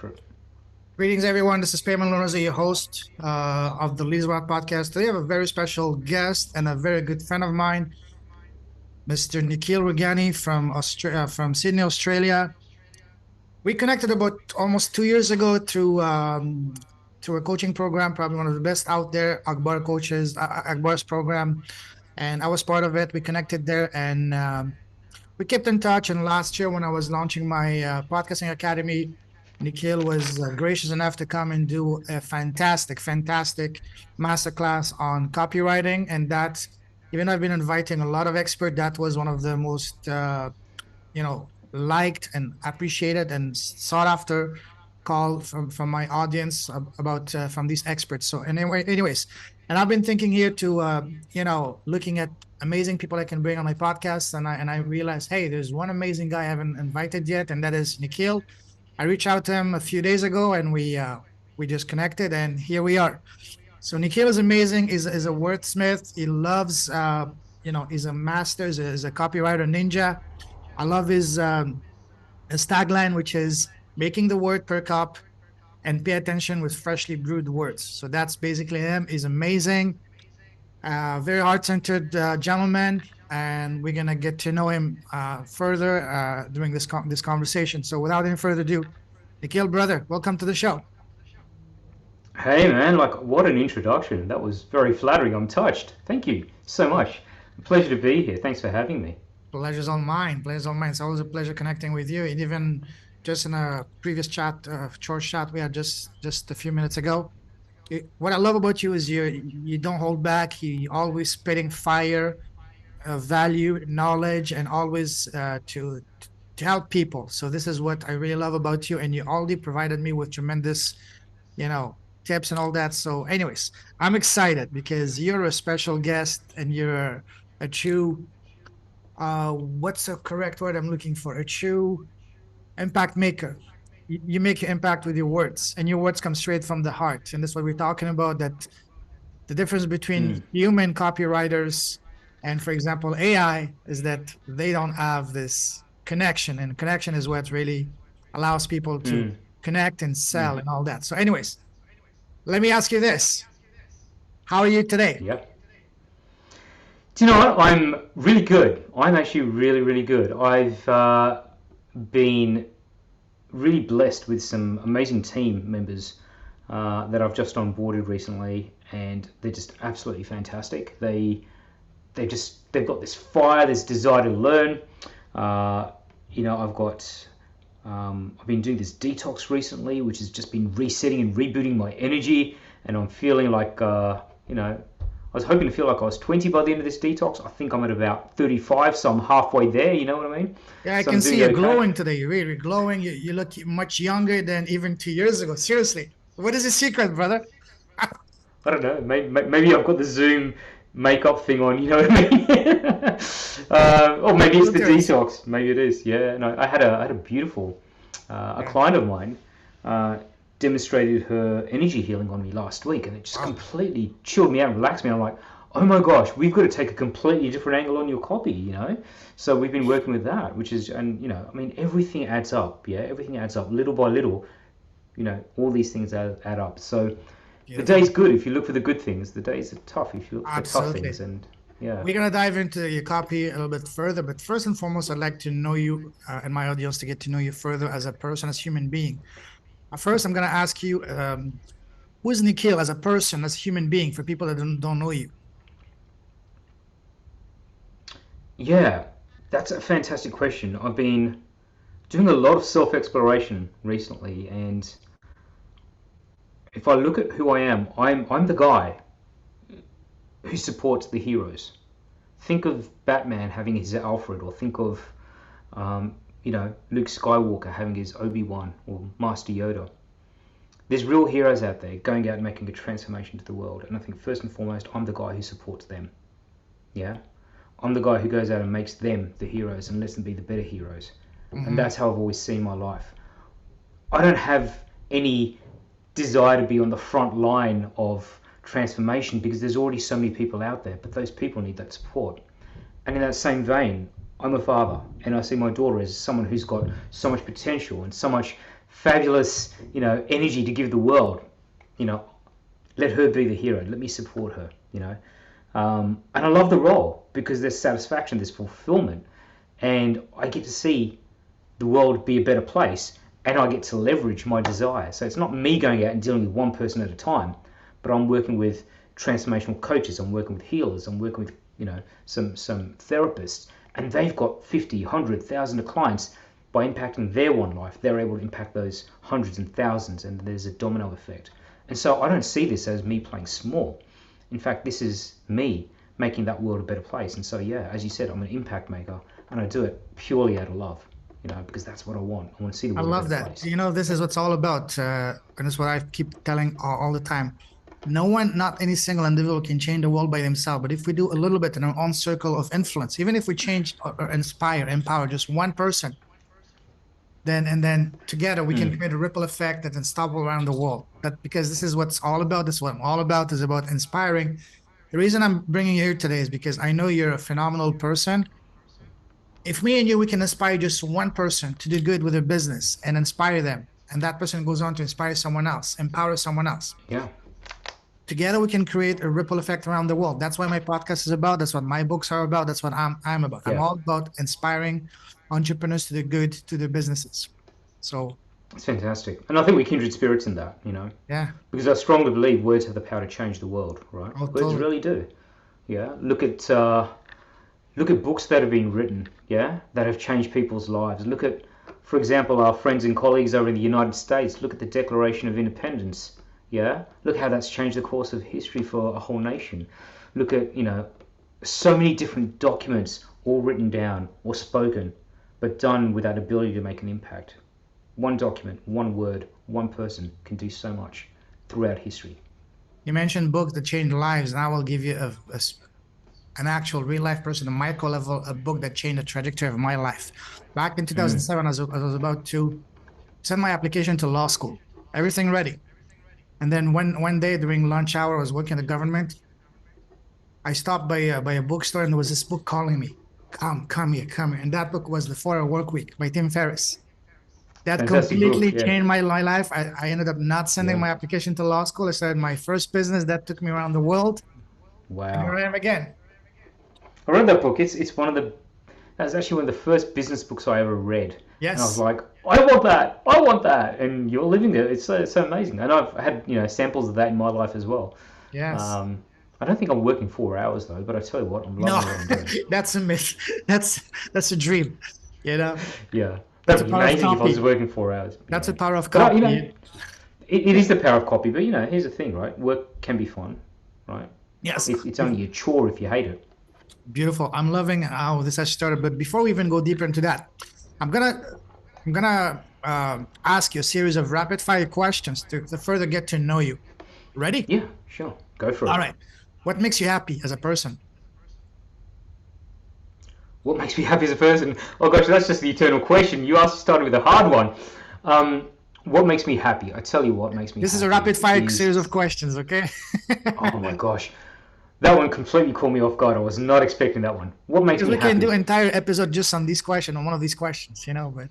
for it. Greetings, everyone. This is Payman Lorenzo, your host of the Leads Rock podcast. Today, I have a very special guest and a very good friend of mine, Mr. Nikhil Rughani from Sydney, Australia. We connected about almost 2 years ago through a coaching program, probably one of the best out there, Akbar coaches, Akbar's program, and I was part of it. We connected there, and we kept in touch. And last year, when I was launching my podcasting academy, Nikhil was gracious enough to come and do a fantastic masterclass on copywriting. And that, even though I've been inviting a lot of experts, that was one of the most, liked and appreciated and sought after call from my audience about from these experts. So anyways, and I've been thinking here to looking at amazing people I can bring on my podcast, and I realized, hey, there's one amazing guy I haven't invited yet, and that is Nikhil. I reached out to him a few days ago, and we just connected, and here we are. So Nikhil is amazing. Is a wordsmith. He loves he's a master. He's a copywriter ninja. I love his tagline, which is making the word per cup and pay attention with freshly brewed words. So that's basically him. He's amazing, very heart-centered gentleman, and we're gonna get to know him further during this conversation. So without any further ado, Nikhil, brother, welcome to the show. Hey man, what an introduction. That was very flattering. I'm touched. Thank you so much. Pleasure to be here. Thanks for having me. Pleasure's all mine. Pleasure's all mine. It's always a pleasure connecting with you. And even just in a previous chat, short chat we had just a few minutes ago. What I love about you is you don't hold back. You always spitting fire, value, knowledge, and always to help people. So this is what I really love about you. And you already provided me with tremendous, tips and all that. So, anyways, I'm excited because you're a special guest and you're a true what's the correct word I'm looking for? A true impact maker. You make your impact with your words, and your words come straight from the heart. And that's what we're talking about, that the difference between human copywriters and, for example, AI is that they don't have this connection, and connection is what really allows people to connect and sell and all that. So anyways, let me ask you this. How are you today? Yep. Do you know what? I'm really good. I'm actually really, really good. I've been really blessed with some amazing team members that I've just onboarded recently, and they're just absolutely fantastic. They've got this fire, this desire to learn. I've been doing this detox recently, which has just been resetting and rebooting my energy, and I'm feeling like I was hoping to feel like I was 20 by the end of this detox. I think I'm at about 35, so I'm halfway there, you know what I mean? Yeah, I can see you're glowing today. You're really glowing. You look much younger than even 2 years ago. Seriously. What is the secret, brother? I don't know. Maybe I've got the Zoom makeup thing on, you know what I mean? Or maybe it's the detox. Maybe it is. Yeah, no, I had a beautiful, a client of mine demonstrated her energy healing on me last week, and it just completely chilled me out and relaxed me. I'm like, oh my gosh, we've got to take a completely different angle on your copy, So we've been working with that, which is, and everything adds up, everything adds up little by little, all these things add up. So the day's good if you look for the good things. The days are tough if you look for the tough things. And yeah, we're gonna dive into your copy a little bit further, but first and foremost, I'd like to know you and my audience to get to know you further as a person, as a human being. First, I'm going to ask you, who is Nikhil as a person, as a human being, for people that don't know you? Yeah, that's a fantastic question. I've been doing a lot of self-exploration recently, and if I look at who I am, I'm the guy who supports the heroes. Think of Batman having his Alfred, or think of Luke Skywalker having his Obi-Wan or Master Yoda. There's real heroes out there going out and making a transformation to the world, and I think first and foremost, I'm the guy who supports them. Yeah, I'm the guy who goes out and makes them the heroes and lets them be the better heroes. And that's how I've always seen my life. I don't have any desire to be on the front line of transformation because there's already so many people out there, but those people need that support. And in that same vein, I'm a father, and I see my daughter as someone who's got so much potential and so much fabulous, energy to give the world, you know, let her be the hero. Let me support her, And I love the role because there's satisfaction, there's fulfillment, and I get to see the world be a better place, and I get to leverage my desire. So it's not me going out and dealing with one person at a time, but I'm working with transformational coaches, I'm working with healers, I'm working with some therapists, and they've got 50, 100, 1,000 clients. By impacting their one life, they're able to impact those hundreds and thousands, and there's a domino effect. And so I don't see this as me playing small. In fact, this is me making that world a better place. And so, yeah, as you said, I'm an impact maker, and I do it purely out of love, because that's what I want. I want to see the world love a better that. place. This is what's all about. And it's what I keep telling all the time. No one, not any single individual can change the world by themselves. But if we do a little bit in our own circle of influence, even if we change or inspire, empower just one person, then together we can create a ripple effect that unstoppable around the world. Because this is what's all about. This is what I'm all about, is about inspiring. The reason I'm bringing you here today is because I know you're a phenomenal person. If me and you, we can inspire just one person to do good with their business and inspire them, and that person goes on to inspire someone else, empower someone else. Yeah. Together we can create a ripple effect around the world. That's what my podcast is about. That's what my books are about. That's what I'm about. Yeah. I'm all about inspiring entrepreneurs to do good to their businesses. So it's fantastic. And I think we're kindred spirits in that, Yeah. Because I strongly believe words have the power to change the world, right? Oh, words totally. really do. Yeah. Look at books that have been written, that have changed people's lives. Look at, for example, our friends and colleagues over in the United States. Look at the Declaration of Independence. Yeah, look how that's changed the course of history for a whole nation. Look at, so many different documents all written down or spoken, but done with that ability to make an impact. One document, one word, one person can do so much throughout history. You mentioned books that change lives, and I will give you an actual real life person, a micro level, a book that changed the trajectory of my life. Back in 2007, I was about to send my application to law school, everything ready. And then one day during lunch hour, I was working at the government. I stopped by a bookstore, and there was this book calling me, come here. And that book was The 4-Hour Workweek by Tim Ferriss. That Fantastic completely book, yeah. changed my life. I ended up not sending my application to law school. I started my first business that took me around the world. Wow. And here I am again. I read that book. It's that's actually one of the first business books I ever read. Yes. And I was like, I want that. And you're living there. It's so amazing. And I've had, samples of that in my life as well. Yes. I don't think I'm working 4 hours though, but I tell you what, I'm loving what I'm doing. That's a myth. That's a dream. Yeah. That's That'd a be power of amazing if I copy. was working 4 hours. That's a power of But, copy. it is the power of copy. But here's the thing, right? Work can be fun, right? Yes. It's only a chore if you hate it. Beautiful. I'm loving how this has started. But before we even go deeper into that, I'm gonna ask you a series of rapid fire questions to further get to know you. Ready? Yeah, sure. Go for it. All right. What makes you happy as a person? What makes me happy as a person? Oh gosh, that's just the eternal question. You started with a hard one. What makes me happy? I tell you what makes me happy. This is a rapid fire series of questions, okay? Oh my gosh. That one completely caught me off guard. I was not expecting that one. What makes me happy? Because we can do an entire episode just on this question, on one of these questions, but...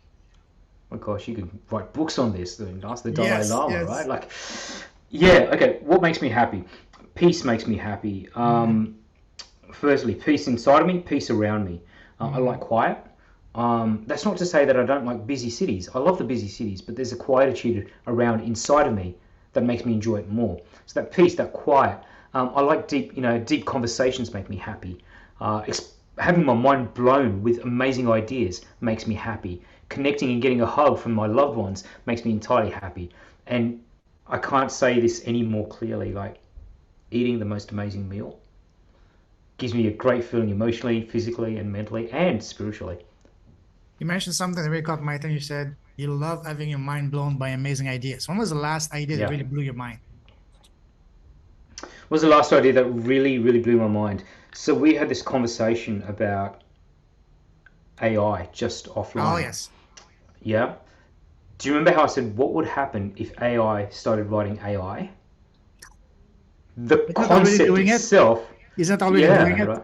Oh gosh, you could write books on this and ask the Dalai Lama, yes. right? Okay, what makes me happy? Peace makes me happy. Firstly, peace inside of me, peace around me. I like quiet. That's not to say that I don't like busy cities. I love the busy cities, but there's a quietude around inside of me that makes me enjoy it more. So that peace, that quiet. I like deep conversations make me happy. Having my mind blown with amazing ideas makes me happy. Connecting and getting a hug from my loved ones makes me entirely happy. And I can't say this any more clearly, like eating the most amazing meal gives me a great feeling emotionally, physically, and mentally, and spiritually. You mentioned something that really caught my attention. You said you love having your mind blown by amazing ideas. When was the last idea that really blew your mind? What was the last idea that really, really blew my mind? So we had this conversation about AI just offline. Oh, yes. Yeah. Do you remember how I said, what would happen if AI started writing AI? The concept itself... Is that already doing it? Right.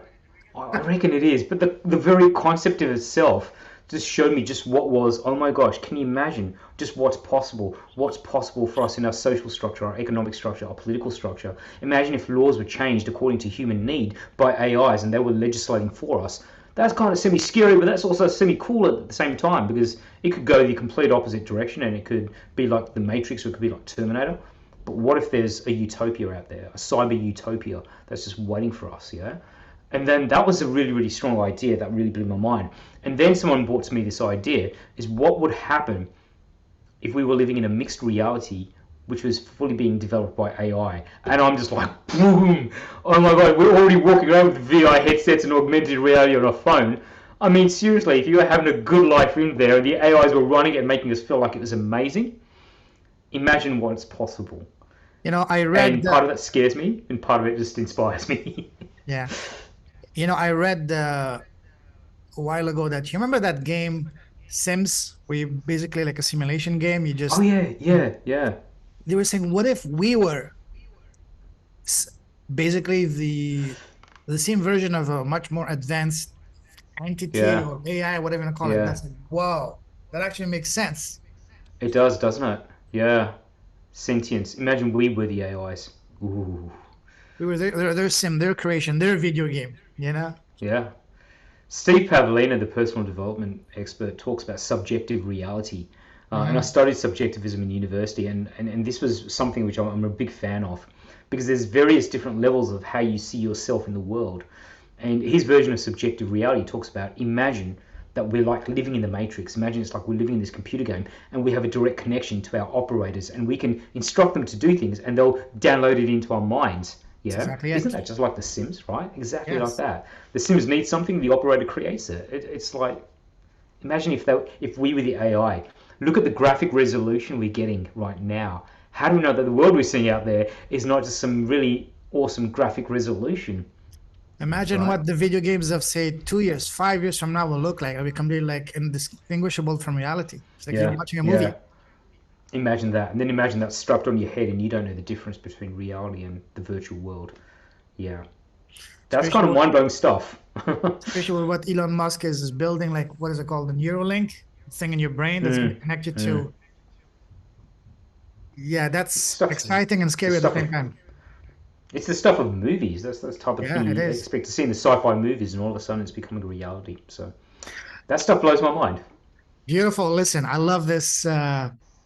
I reckon it is. But the very concept of itself just showed me just what was, oh my gosh, can you imagine just what's possible for us in our social structure, our economic structure, our political structure. Imagine if laws were changed according to human need by AIs and they were legislating for us. That's kind of semi-scary, but that's also semi-cool at the same time, because it could go the complete opposite direction, and it could be like the Matrix, or it could be like Terminator. But what if there's a utopia out there, a cyber utopia that's just waiting for us, yeah? And then that was a really, really strong idea that really blew my mind. And then someone brought to me this idea, is what would happen if we were living in a mixed reality which was fully being developed by AI. And I'm just like, boom! Oh my god, we're already walking around with VR headsets and augmented reality on our phone. I mean, seriously, if you were having a good life in there and the AIs were running it and making us feel like it was amazing, imagine what's possible. I read... And part of that scares me, and part of it just inspires me. Yeah. I read a while ago that, you remember that game Sims, where you basically like a simulation game, you just... Oh yeah. They were saying, what if we were basically the same version of a much more advanced entity or AI, whatever you want to call it. That's like, wow, that actually makes sense. It does, doesn't it? Yeah. Sentience. Imagine we were the AIs. Ooh. We were their sim, their creation, their video game, Yeah. Steve Pavlina, the personal development expert, talks about subjective reality. And I studied subjectivism in university, and this was something which I'm a big fan of, because there's various different levels of how you see yourself in the world. And his version of subjective reality talks about, imagine that we're like living in the Matrix. Imagine it's like we're living in this computer game and we have a direct connection to our operators, and we can instruct them to do things and they'll download it into our minds. Yeah, exactly. Isn't that just like The Sims, right? Exactly like that. The Sims need something, the operator creates it. It's like, imagine if we were the AI. Look at the graphic resolution we're getting right now. How do we know that the world we're seeing out there is not just some really awesome graphic resolution? Imagine what the video games of, say, 2 years, 5 years from now will look like. It'll be completely like indistinguishable from reality. It's like you're watching a movie. Yeah. Imagine that. And then imagine that strapped on your head and you don't know the difference between reality and the virtual world. Yeah. That's kind of mind-blowing stuff. Especially with what Elon Musk is building, like, what is it called? The Neuralink thing in your brain that's going to connect you to... Yeah, that's exciting and scary at the same time. It's the stuff of movies. That's the type of thing you expect to see in the sci-fi movies, and all of a sudden it's becoming a reality. So that stuff blows my mind. Beautiful. Listen, I love this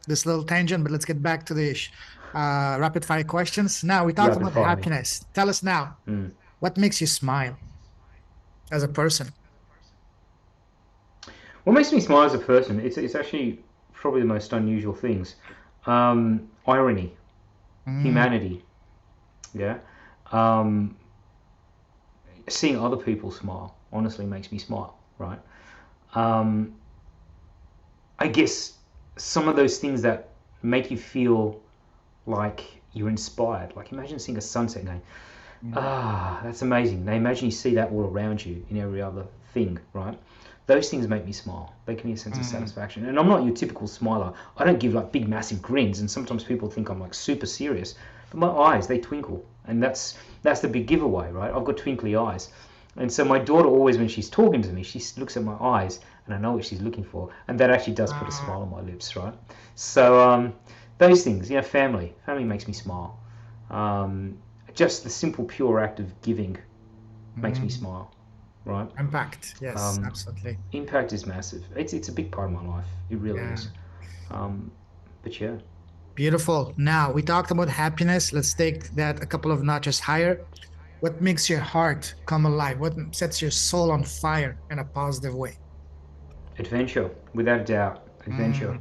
this little tangent, but let's get back to the rapid fire questions. Now, we talked about happiness. Tell us now, what makes you smile as a person? What makes me smile as a person? It's actually probably the most unusual things. Irony, humanity. Yeah. Seeing other people smile honestly makes me smile, right? I guess some of those things that make you feel like you're inspired. Like, imagine seeing a sunset going, that's amazing. Now imagine you see that all around you in every other thing, right? Those things make me smile. They give me a sense of satisfaction. And I'm not your typical smiler. I don't give like big, massive grins. And sometimes people think I'm like super serious. But my eyes, they twinkle. And that's the big giveaway, right? I've got twinkly eyes. And so my daughter always, when she's talking to me, she looks at my eyes and I know what she's looking for. And that actually does put a smile on my lips, right? So those things, family makes me smile. Just the simple, pure act of giving makes me smile. Right. Impact, yes, absolutely. Impact is massive. It's a big part of my life. It really is. But yeah. Beautiful. Now, we talked about happiness. Let's take that a couple of notches higher. What makes your heart come alive? What sets your soul on fire in a positive way? Adventure, without a doubt. Adventure.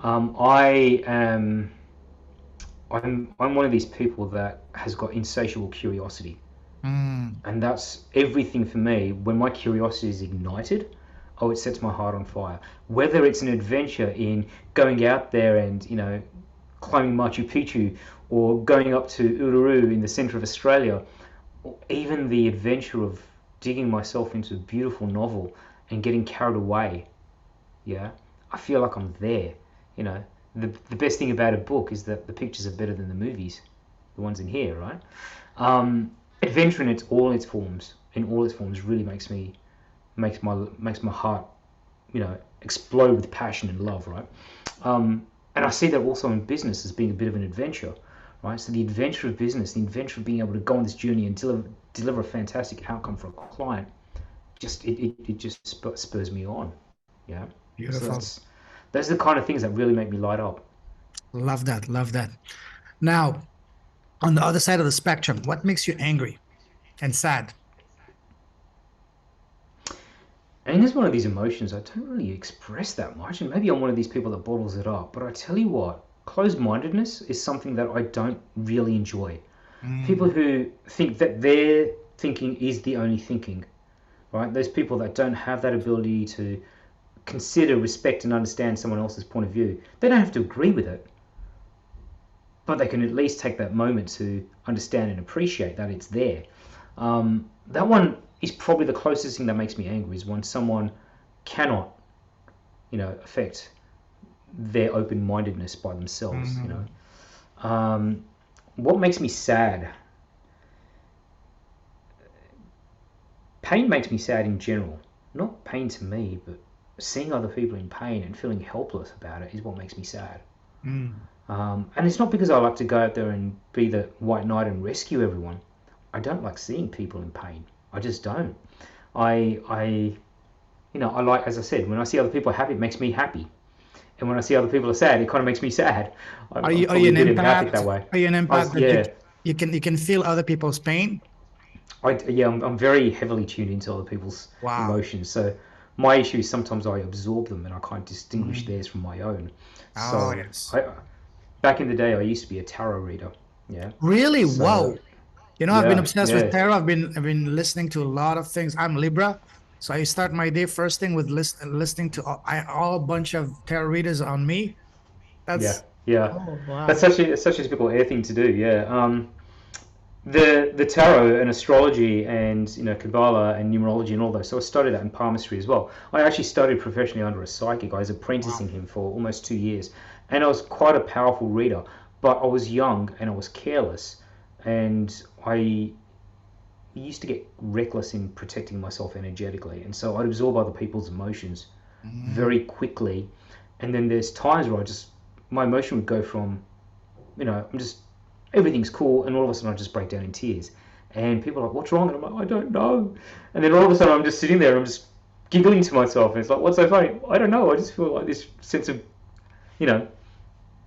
I'm one of these people that has got insatiable curiosity. And that's everything for me. When my curiosity is ignited, it sets my heart on fire. Whether it's an adventure in going out there and, climbing Machu Picchu, or going up to Uluru in the center of Australia, or even the adventure of digging myself into a beautiful novel and getting carried away. Yeah, I feel like I'm there. The best thing about a book is that the pictures are better than the movies, the ones in here, right? Adventure in all its forms really makes my heart explode with passion and love, right? And I see that also in business as being a bit of an adventure, right? So the adventure of business, the adventure of being able to go on this journey and deliver a fantastic outcome for a client, it just spurs me on. Yeah. So Beautiful. those are the kind of things that really make me light up. Love that. Love that. Now, on the other side of the spectrum, what makes you angry and sad? Anger is one of these emotions I don't really express that much, and maybe I'm one of these people that bottles it up. But I tell you what, closed-mindedness is something that I don't really enjoy. People Mm, who think that their thinking is the only thinking, right? Those people that don't have that ability to consider, respect, and understand someone else's point of view. They don't have to agree with it, but they can at least take that moment to understand and appreciate that it's there. That one is probably the closest thing that makes me angry, is when someone cannot, affect their open-mindedness by themselves. mm, What makes me sad? Pain makes me sad in general. Not pain to me, but seeing other people in pain and feeling helpless about it is what makes me sad. mm. And it's not because I like to go out there and be the white knight and rescue everyone. I don't like seeing people in pain. I just don't. I I like, as I said, when I see other people happy, it makes me happy. And when I see other people are sad, it kind of makes me sad. I'm Are you probably a an bit empathic that empath? way. Are you an I was, empath that yeah, you can feel other people's pain? yeah, I'm very heavily tuned into other people's Wow. emotions. So my issue is sometimes I absorb them and I can't distinguish Mm. theirs from my own. Oh, So yes. back in the day, I used to be a tarot reader. Yeah. Really? So Wow. You know, I've been yeah, obsessed with yeah, tarot. I've been listening to a lot of things. I'm Libra, so I start my day first thing with listening to all a bunch of tarot readers on me. yeah, That's yeah. oh That's wow. such a typical air thing to do. Yeah. The tarot and astrology and Kabbalah and numerology and all those. So I studied that in palmistry as well. I actually studied professionally under a psychic. I was apprenticing Wow. him for almost 2 years, and I was quite a powerful reader. But I was young and I was careless, and I used to get reckless in protecting myself energetically, and so I'd absorb other people's emotions Mm, very quickly. And then there's times where my emotion would go from I'm just everything's cool, and all of a sudden I just break down in tears. And people are like, "What's wrong?" And I'm like, "I don't know." And then all of a sudden I'm just sitting there and I'm just giggling to myself, and it's like, "What's so funny?" I don't know. I just feel like this sense of you know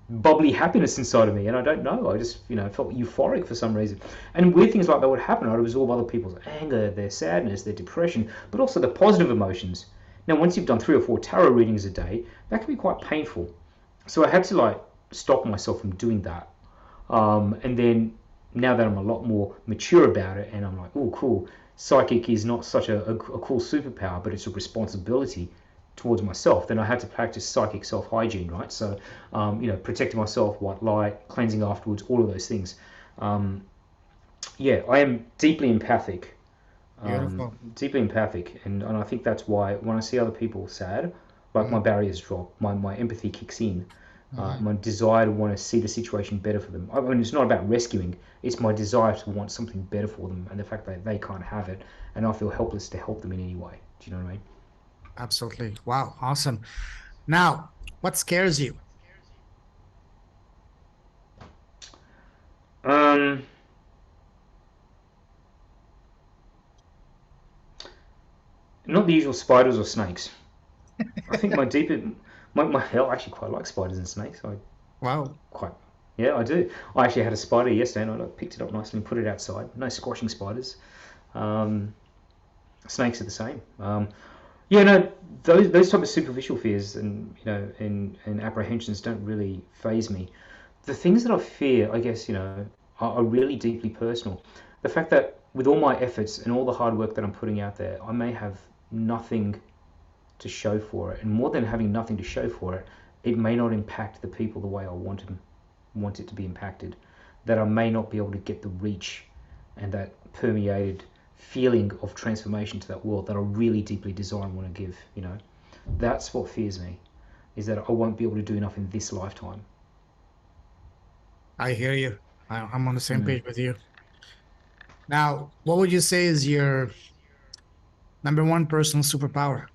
bubbly happiness inside of me, and I don't know. I just felt euphoric for some reason. And weird things like that would happen. I'd absorb other people's anger, their sadness, their depression, but also the positive emotions. Now, once you've done 3 or 4 tarot readings a day, that can be quite painful. So I had to stop myself from doing that. And then now that I'm a lot more mature about it, and I'm like, oh, cool. Psychic is not such a cool superpower, but it's a responsibility towards myself. Then I had to practice psychic self hygiene, right? So, protecting myself, white light, cleansing afterwards, all of those things. Um, yeah, I am beautiful. deeply empathic, and I think that's why when I see other people sad, like my Mm, barriers drop, my empathy kicks in, mm. my desire to want to see the situation better for them. I mean, it's not about rescuing; it's my desire to want something better for them, and the fact that they can't have it, and I feel helpless to help them in any way. Do you know what I mean? Absolutely. Wow. Awesome. Now, what scares you? Um, Not the usual spiders or snakes. I think my hell, I actually quite like spiders and snakes. I Wow. quite, yeah, I do. I actually had a spider yesterday, and I picked it up nicely and put it outside. No squashing spiders. Um, Snakes are the same. Yeah, no, those type of superficial fears and and apprehensions don't really phase me. The things that I fear, I guess, are really deeply personal. The fact that with all my efforts and all the hard work that I'm putting out there, I may have nothing to show for it, and more than having nothing to show for it, it may not impact the people the way I want it to be impacted. That I may not be able to get the reach and that permeated feeling of transformation to that world that I really deeply desire and want to give. That's what fears me, is that I won't be able to do enough in this lifetime. I hear you. I'm on the same Mm. page with you. Now, what would you say is your number one personal superpower?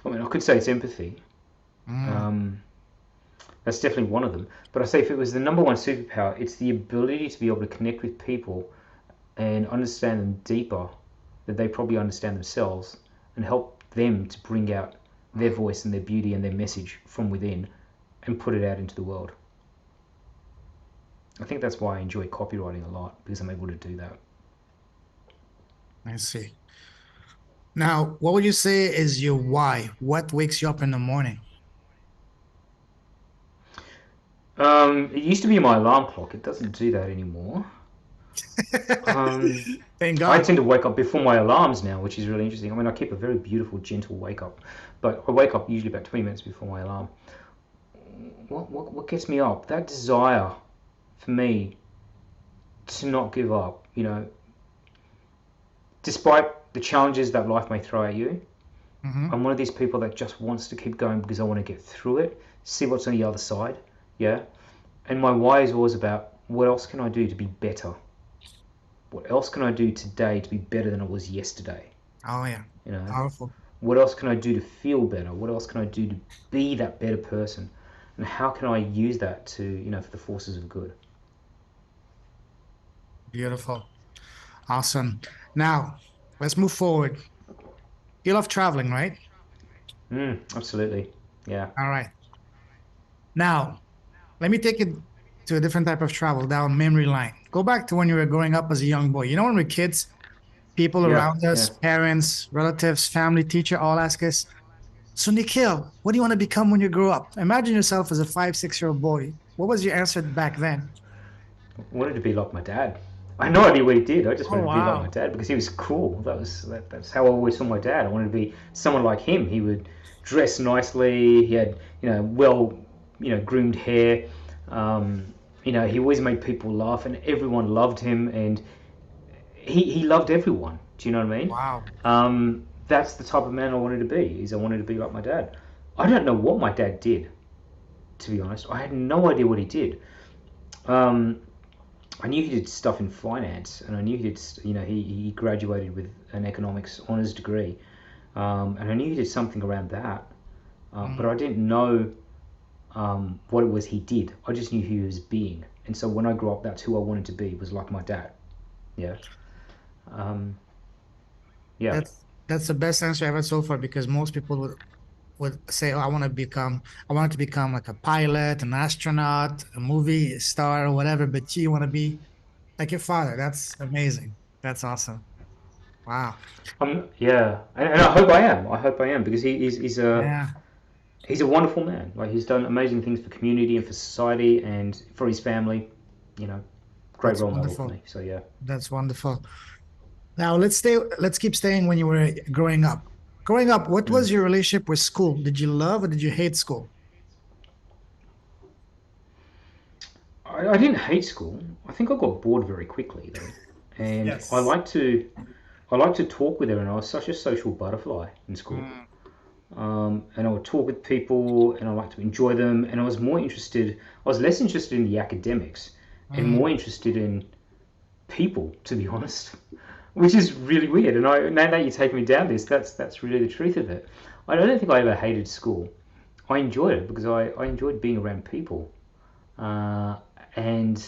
I mean, I could say it's empathy. Mm, Um, that's definitely one of them. But I say if it was the number one superpower, it's the ability to be able to connect with people and understand them deeper than they probably understand themselves, and help them to bring out their mm. voice and their beauty and their message from within and put it out into the world. I think that's why I enjoy copywriting a lot, because I'm able to do that. I see. Now, what would you say is your why? What wakes you up in the morning? It used to be my alarm clock. It doesn't do that anymore. Um, Thank I God. tend to wake up before my alarms now, which is really interesting. I mean, I keep a very beautiful, gentle wake up, but I wake up usually about 20 minutes before my alarm. What gets me up? That desire for me to not give up, despite the challenges that life may throw at you. Hmm. I'm one of these people that just wants to keep going because I want to get through it, see what's on the other side. Yeah. And my why is always about, what else can I do to be better? What else can I do today to be better than I was yesterday? Oh yeah, You know, powerful. what else can I do to feel better? What else can I do to be that better person? And how can I use that to, for the forces of good? Beautiful. Awesome. Now, let's move forward. You love traveling, right? Absolutely. Yeah. All right. Now, let me take it to a different type of travel down memory lane. Go back to when you were growing up as a young boy. You know, when we're kids, people Yeah. around Yeah. us, parents, relatives, family, teacher, all ask us, so Nikhil, what do you want to become when you grow up? Imagine yourself as a 5, 6-year-old boy. What was your answer back then? I wanted to be like my dad. I had no idea what he did. I just Oh, wanted to be like my wow. dad because he was cool. That's how I always saw my dad. I wanted to be someone like him. He would dress nicely. He had well groomed hair. Um, he always made people laugh, and everyone loved him, and he loved everyone. Do you know what I mean? Wow. That's the type of man I wanted to be. Is I wanted to be like my dad. I don't know what my dad did, to be honest. I had no idea what he did. Um, I knew he did stuff in finance, and I knew he did. He graduated with an economics honors degree, and I knew he did something around that. But I Mm. didn't know what it was he did. I just knew who he was being, and so when I grew up, that's who I wanted to be. Was like my dad. Yeah. Um, yeah. That's the best answer ever so far because most people would say, "Oh, I want to become like a pilot, an astronaut, a movie star, or whatever." But you want to be like your father. That's amazing. That's awesome. Wow. Yeah, and I hope I am. I hope I am because Yeah, he's a wonderful man. Like he's done amazing things for community and for society and for his family. You know, great that's role model for wonderful. me. So yeah. That's wonderful. Now let's keep staying when you were growing up. Growing up, what Mm. was your relationship with school? Did you love or did you hate school? I didn't hate school. I think I got bored very quickly though, and Yes. I like to talk with everyone. I was such a social butterfly in school, Mm, and I would talk with people, and I like to enjoy them. And I was less interested in the academics, and more mm. interested in people, to be honest, which is really weird. And now that you take me down this, that's really the truth of it. I don't think I ever hated school. I enjoyed it because I enjoyed being around people, uh, and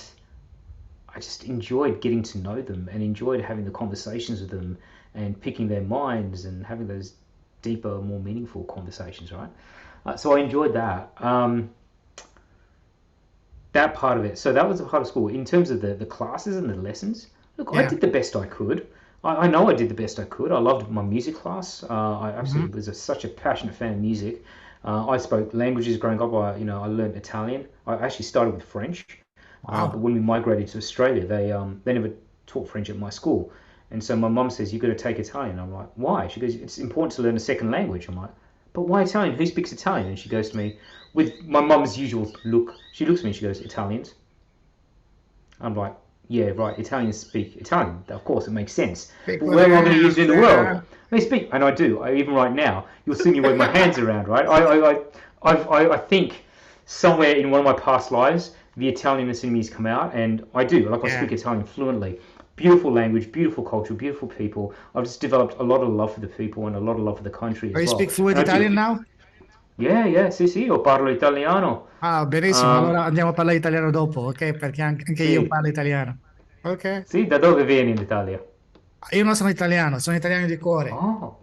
I just enjoyed getting to know them and enjoyed having the conversations with them and picking their minds and having those deeper, more meaningful conversations, right? So I enjoyed that part of it. So that was a part of school. In terms of the classes and the lessons, look, I Yeah. did the best I could. I know I did the best I could. I loved my music class. I Hmm. absolutely was such a passionate fan of music. I spoke languages growing up. I learned Italian. I actually started with French, but Wow. when we migrated to Australia, they never taught French at my school. And so my mum says, "You've got to take Italian." I'm like, "Why?" She goes, "It's important to learn a second language." I'm like, "But why Italian? Who speaks Italian?" And she goes to me with my mum's usual look. She looks at me and she goes, "Italians." I'm like, "Yeah, right. Italians speak Italian. Of course, it makes sense. Pick But what where I am I going to use have. it in the world?" Yeah. They speak, and I do. Even right now, you'll see me wave my hands around. Right? I think somewhere in one of my past lives, the Italianness in me has come out, and I do. Like I speak Yeah. Italian fluently. beautiful language, beautiful culture, beautiful people. I've just developed a lot of love for the people and a lot of love for the country Oh, as you well. speak fluent And I do, Italian now? yeah, sì, sì, io parlo italiano. Ah, benissimo. Um, Allora andiamo a parlare italiano dopo, ok? Perché anche io sì, parlo italiano. Ok? sì, da dove vieni in Italia? Io non sono italiano di cuore. Oh,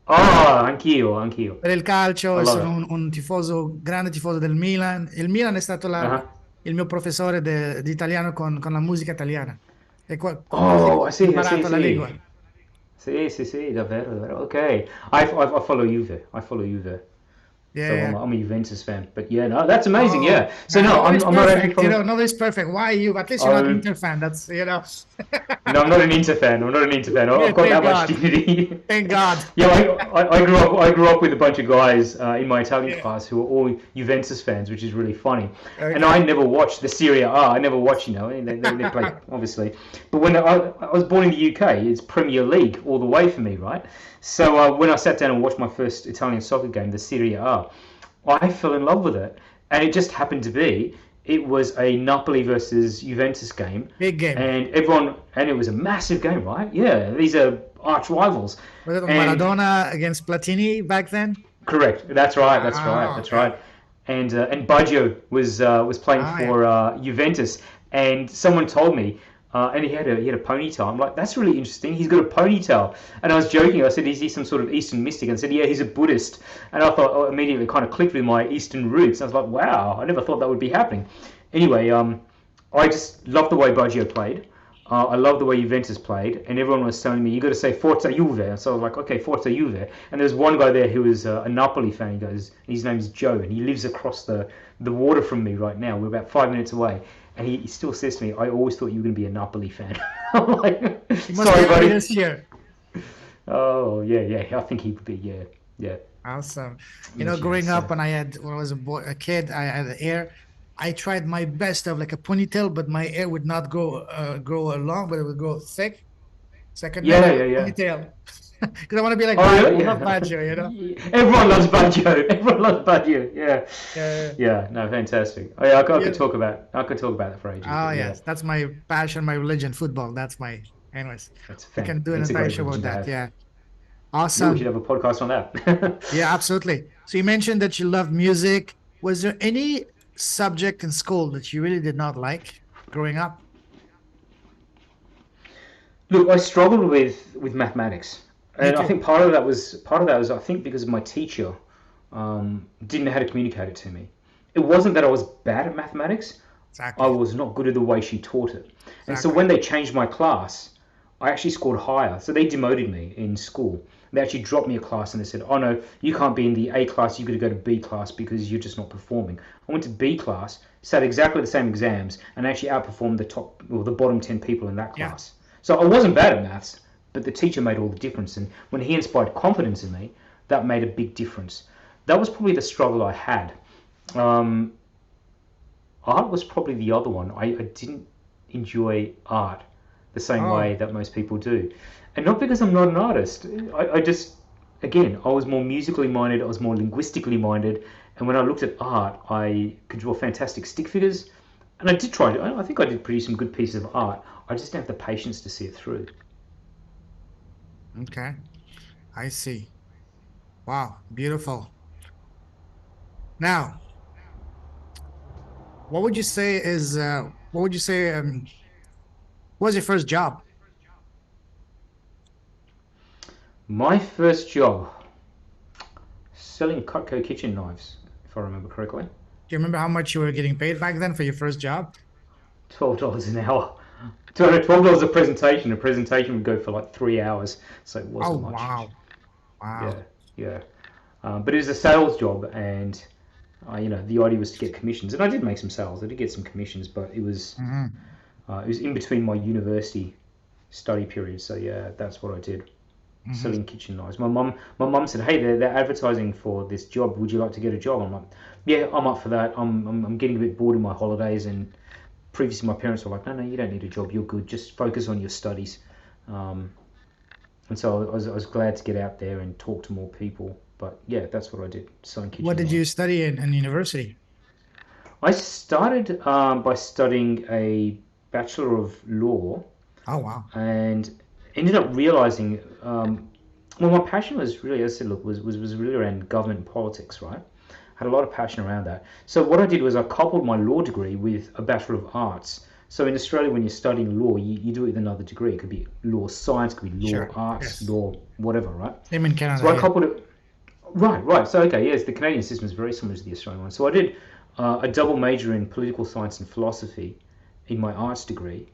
oh, anch'io, anch'io. Per il I calcio e love sono it. un tifoso, grande tifoso del Milan. Il Milan è stato Uh-huh. il mio professore di italiano con la musica italiana. E così Oh, ho sì, imparato la sì. lingua. Sì, sì, sì, davvero, davvero. Ok. I follow Juve. I follow Juve. Yeah, So yeah. I'm a Juventus fan. But yeah, no, that's amazing. Oh, Yeah. So man, no, nobody's I'm not actually perfect. You know, from. nobody's perfect. Why you? At least you're not Oh, Inter fan. That's, you know. no, I'm not an Inter fan. I'm not an Inter fan. Yeah, I've got thank that much God. dignity. Thank God. Yeah, I grew up. I grew up with a bunch of guys in my Italian Yeah. class who were all Juventus fans, which is really funny. And I Okay. never watched the Serie A. I never watched. You know, they play obviously. But when I was born in the UK, it's Premier League all the way for me, right? So when I sat down and watched my first Italian soccer game, the Serie A, I fell in love with it, and it just happened to be it was a Napoli versus Juventus game, Big game. and it was a massive game, right? Yeah, these are arch rivals, Was it and Maradona against Platini back then? correct. That's right. That's right. Ah, That's okay. right. And Baggio was playing Ah, yeah. for Juventus, and someone told me, and he had a ponytail. I'm like, that's really interesting. He's got a ponytail, and I was joking. I said, is he some sort of Eastern mystic? And I said, yeah, he's a Buddhist. And I thought, oh, immediately kind of clicked with my Eastern roots. I was like, wow, I never thought that would be happening. Anyway, I just loved the way Baggio played. I love the way Juventus played, and everyone was telling me you got to say Forza Juve. So I was like, okay, Forza Juve. And there was one guy there who was a Napoli fan. He goes, his name is Joe, and he lives across the water from me right now. We're about 5 minutes away, and he still says to me, "I always thought you were going to be a Napoli fan." I'm like, He must be sorry, happy buddy. this year. Oh yeah, yeah. I think he would be. Yeah, yeah. Awesome. You know, But yeah, growing so up when I was a kid, I had hair. I tried my best to have like a ponytail, but my hair would not grow long, but it would grow thick. So I could never yeah, have yeah, a yeah. ponytail because I want to be like Oh Baggio. really? I love Yeah. Baggio, you know? Everyone loves Baggio. Everyone loves Baggio. Yeah. Yeah. Yeah, no, fantastic. Oh, yeah, I could Yeah. talk about that for ages, Oh, but yeah, yes. That's my passion, my religion, football. Anyways, we can do an it's a entire great show about religion to that. have. Yeah. Yeah, we should Awesome. have a podcast on that. Yeah, absolutely. So you mentioned that you love music. Was there any subject in school that you really did not like growing up? Look, I struggled with mathematics, Me and I too. think part of that was I think because of my teacher didn't know how to communicate it to me. It wasn't that I was bad at mathematics. I Exactly. was not good at the way she taught it. And so Exactly. when they changed my class, I actually scored higher. So they demoted me in school. They actually dropped me a class and they said, oh no, you can't be in the A class, you've got to go to B class because you're just not performing. I went to B class, sat exactly the same exams, and actually outperformed the bottom 10 people in that Yeah. class. So I wasn't bad at maths, but the teacher made all the difference. And when he inspired confidence in me, that made a big difference. That was probably the struggle I had. Um, Art was probably the other one. I didn't enjoy art the same way Oh, that most people do. And not because I'm not an artist. I just, again, I was more musically minded, I was more linguistically minded. And when I looked at art, I could draw fantastic stick figures. And I did try to, I think I did produce some good pieces of art. I just didn't have the patience to see it through. okay. I see. Wow. Beautiful. Now, what would you say, what was your first job? My first job, selling Cutco kitchen knives, if I remember correctly. Do you remember how much you were getting paid back then for your first job? $12 an hour. $12 a presentation. A presentation would go for like 3 hours, so it Oh, wasn't much. wow. Yeah, Wow. yeah. But it was a sales job, and the idea was to get commissions, and I did make some sales. I did get some commissions, but Hmm. it was in between my university study periods. So yeah, that's what I did, Hmm. selling kitchen knives. My mum said, "Hey, they're advertising for this job. Would you like to get a job?" I'm like, "Yeah, I'm up for that. I'm getting a bit bored in my holidays." And previously, my parents were like, "No, no, you don't need a job. You're good. Just focus on your studies." Um, and so I was glad to get out there and talk to more people. But yeah, that's what I did, selling What kitchen did you knives. study in university? I started by studying a Bachelor of Law, Oh, wow. and ended up realizing, well, my passion was really, as I said, look, was really around government and politics, right? Had a lot of passion around that. So what I did was I coupled my law degree with a Bachelor of Arts. So in Australia, when you're studying law, you do it with another degree. It could be law science, it could be law Sure. arts, Yes. law whatever, right? Same in So Canada. I Yeah. coupled it. Right, right. So okay, yes, the Canadian system is very similar to the Australian one. So I did a double major in political science and philosophy in my arts degree,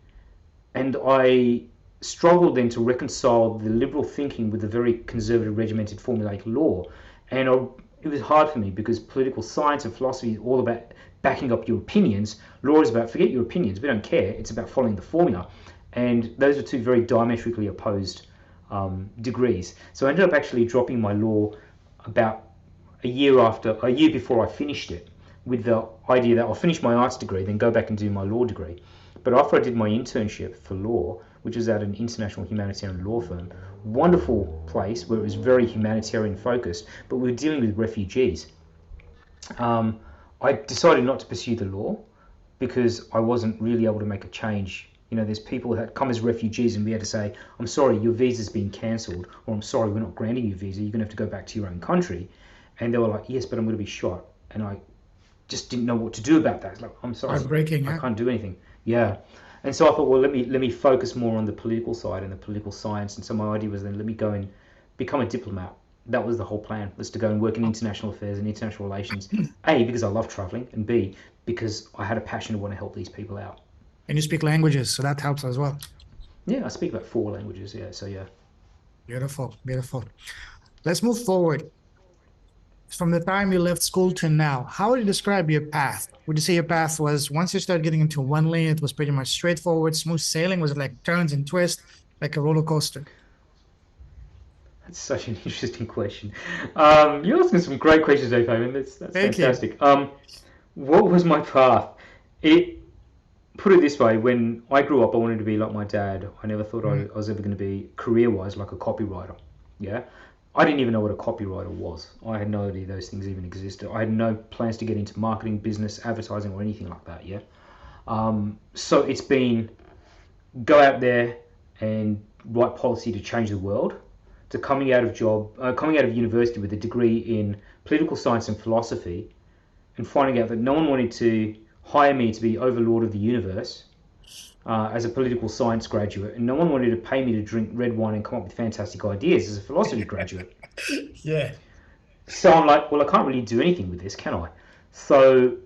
and I struggled then to reconcile the liberal thinking with the very conservative, regimented, formulaic law. And it was hard for me because political science and philosophy is all about backing up your opinions. Law is about forget your opinions, we don't care. It's about following the formula. And those are two very diametrically opposed degrees. So I ended up actually dropping my law about a year before I finished it, with the idea that I'll finish my arts degree, then go back and do my law degree. But after I did my internship for law, which was at an international humanitarian law firm, wonderful place where it was very humanitarian focused, but we were dealing with refugees. Um, I decided not to pursue the law because I wasn't really able to make a change. You know, there's people that come as refugees and we had to say, I'm sorry, your visa's been cancelled, or I'm sorry, we're not granting you a visa, you're going to have to go back to your own country. And they were like, yes, but I'm going to be shot. And I just didn't know what to do about that. It's like, I'm sorry, Heartbreaking. I Yeah. can't do anything. Yeah. And so I thought, well, let me focus more on the political side and the political science. And so my idea was then let me go and become a diplomat. That was the whole plan, was to go and work in international affairs and international relations. A, because I love traveling, and B, because I had a passion to want to help these people out. And you speak languages, so that helps as well. Yeah, I speak about 4 languages. Yeah, so yeah. Beautiful. Beautiful. Let's move forward. From the time you left school to now, how would you describe your path? Would you say your path was once you started getting into one lane, it was pretty much straightforward, smooth sailing? Was it like turns and twists, like a roller coaster? That's such an interesting question. You're asking some great questions, Dave Heyman. That's Thank you. fantastic. What was my path? It Put it this way: when I grew up, I wanted to be like my dad. I never thought Mm. I was ever going to be career-wise like a copywriter. Yeah, I didn't even know what a copywriter was. I had no idea those things even existed. I had no plans to get into marketing, business, advertising, or anything like that. Yeah. So it's been go out there and write policy to change the world, to coming out of university with a degree in political science and philosophy, and finding out that no one wanted to hire me to be overlord of the universe as a political science graduate, and no one wanted to pay me to drink red wine and come up with fantastic ideas as a philosophy graduate. Yeah. So I'm like, well, I can't really do anything with this, can I? So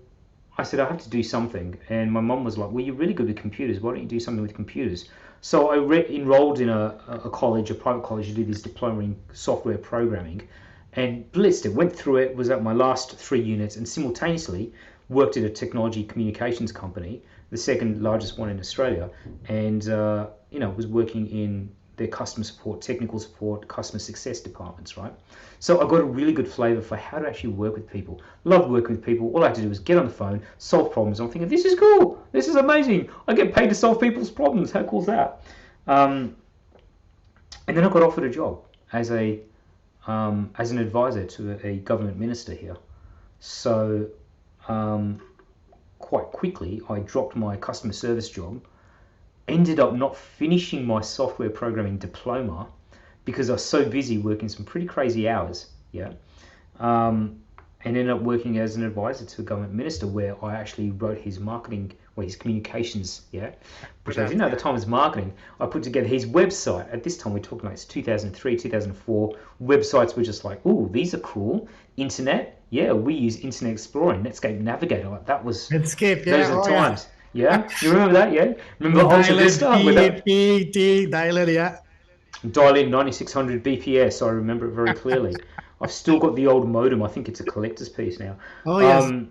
I said, I have to do something. And my mum was like, well, you're really good with computers. Why don't you do something with computers? So I enrolled in a college, a private college, to do this diploma in software programming, and blitzed it, went through it, was at my last 3 units, and simultaneously worked at a technology communications company, the second largest one in Australia, and was working in their customer support, technical support, customer success departments, right? So I got a really good flavour for how to actually work with people. Loved working with people. All I had to do was get on the phone, solve problems. I'm thinking, this is cool. This is amazing. I get paid to solve people's problems. How cool is that? Um, and then I got offered a job as an advisor to a government minister here. So um, quite quickly, I dropped my customer service job, ended up not finishing my software programming diploma because I was so busy working some pretty crazy hours. Yeah. Um, and ended up working as an advisor to a government minister, where I actually wrote his marketing, well, his communications, yeah, For which I that. didn't know at the Yeah. time was marketing. I put together his website. At this time, we're talking like it's 2003, 2004. Websites were just like, ooh, these are cool. Internet, yeah, we use Internet Explorer and Netscape Navigator. Like that was, Netscape. those Yeah. are the Oh, yeah. times. Yeah, you remember that? Yeah, The remember Alta dial in Vista with that dial it. Yeah. dial in 9600 BPS. I remember it very clearly. I've still got the old modem. I think it's a collector's piece now. Oh, yes. Um,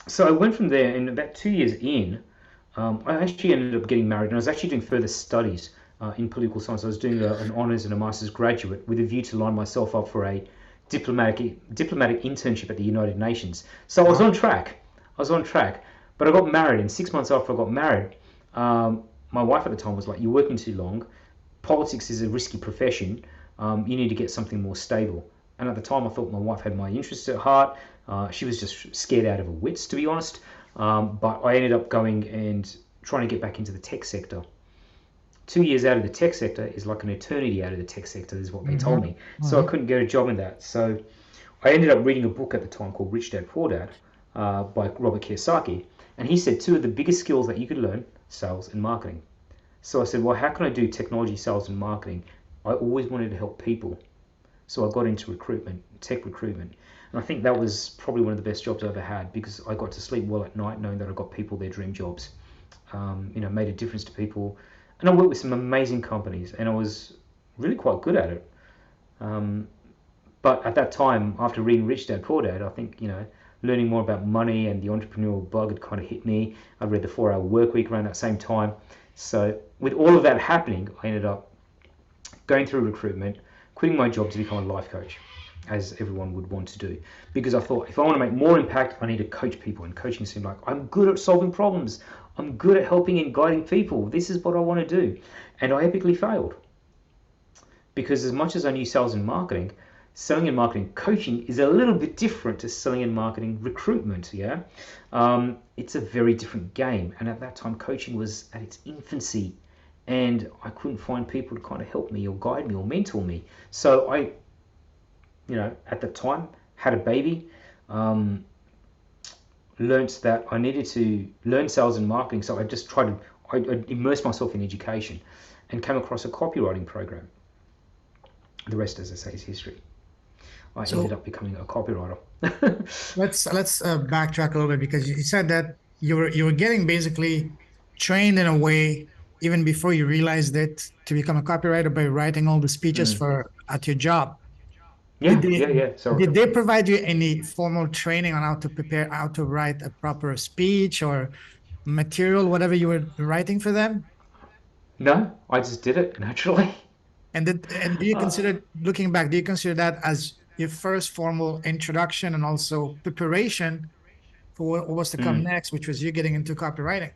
so I went from there, and about 2 years in, I actually ended up getting married, and I was actually doing further studies in political science. I was doing an honours and a master's graduate with a view to line myself up for a diplomatic internship at the United Nations. So I was Wow. on track. But I got married, and 6 months after I got married, my wife at the time was like, "You're working too long. Politics is a risky profession. You need to get something more stable." And at the time, I thought my wife had my interests at heart. She was just scared out of her wits, to be honest. But I ended up going and trying to get back into the tech sector. 2 years out of the tech sector is like an eternity out of the tech sector, is what they told me. Mm-hmm. So I couldn't get a job in that. So I ended up reading a book at the time called Rich Dad Poor Dad by Robert Kiyosaki. And he said 2 of the biggest skills that you could learn, sales and marketing. So I said, well, how can I do technology, sales, and marketing? I always wanted to help people. So I got into recruitment, tech recruitment. And I think that was probably one of the best jobs I ever had, because I got to sleep well at night knowing that I got people their dream jobs. Made a difference to people. And I worked with some amazing companies, and I was really quite good at it. But at that time, after reading Rich Dad Poor Dad, I think, learning more about money and the entrepreneurial bug had kind of hit me. I read the 4-Hour Workweek around that same time. So with all of that happening, I ended up going through recruitment, quitting my job to become a life coach, as everyone would want to do. Because I thought, if I want to make more impact, I need to coach people. And coaching seemed like, I'm good at solving problems. I'm good at helping and guiding people. This is what I want to do. And I epically failed. Because as much as I knew sales and marketing, selling and marketing coaching is a little bit different to selling and marketing recruitment. It's a very different game. And at that time, coaching was at its infancy, and I couldn't find people to kind of help me or guide me or mentor me. So I, at the time, had a baby, learnt that I needed to learn sales and marketing. So I just tried to, I immersed myself in education and came across a copywriting program. The rest, as I say, is history. I ended up becoming a copywriter. Let's backtrack a little bit, because you said that you were getting basically trained in a way even before you realized it to become a copywriter by writing all the speeches at your job. Did they provide you any formal training on how to prepare, how to write a proper speech or material, whatever you were writing for them? No, I just did it naturally. And do you consider, looking back, do you consider that as your first formal introduction and also preparation for what was to come next, which was you getting into copywriting?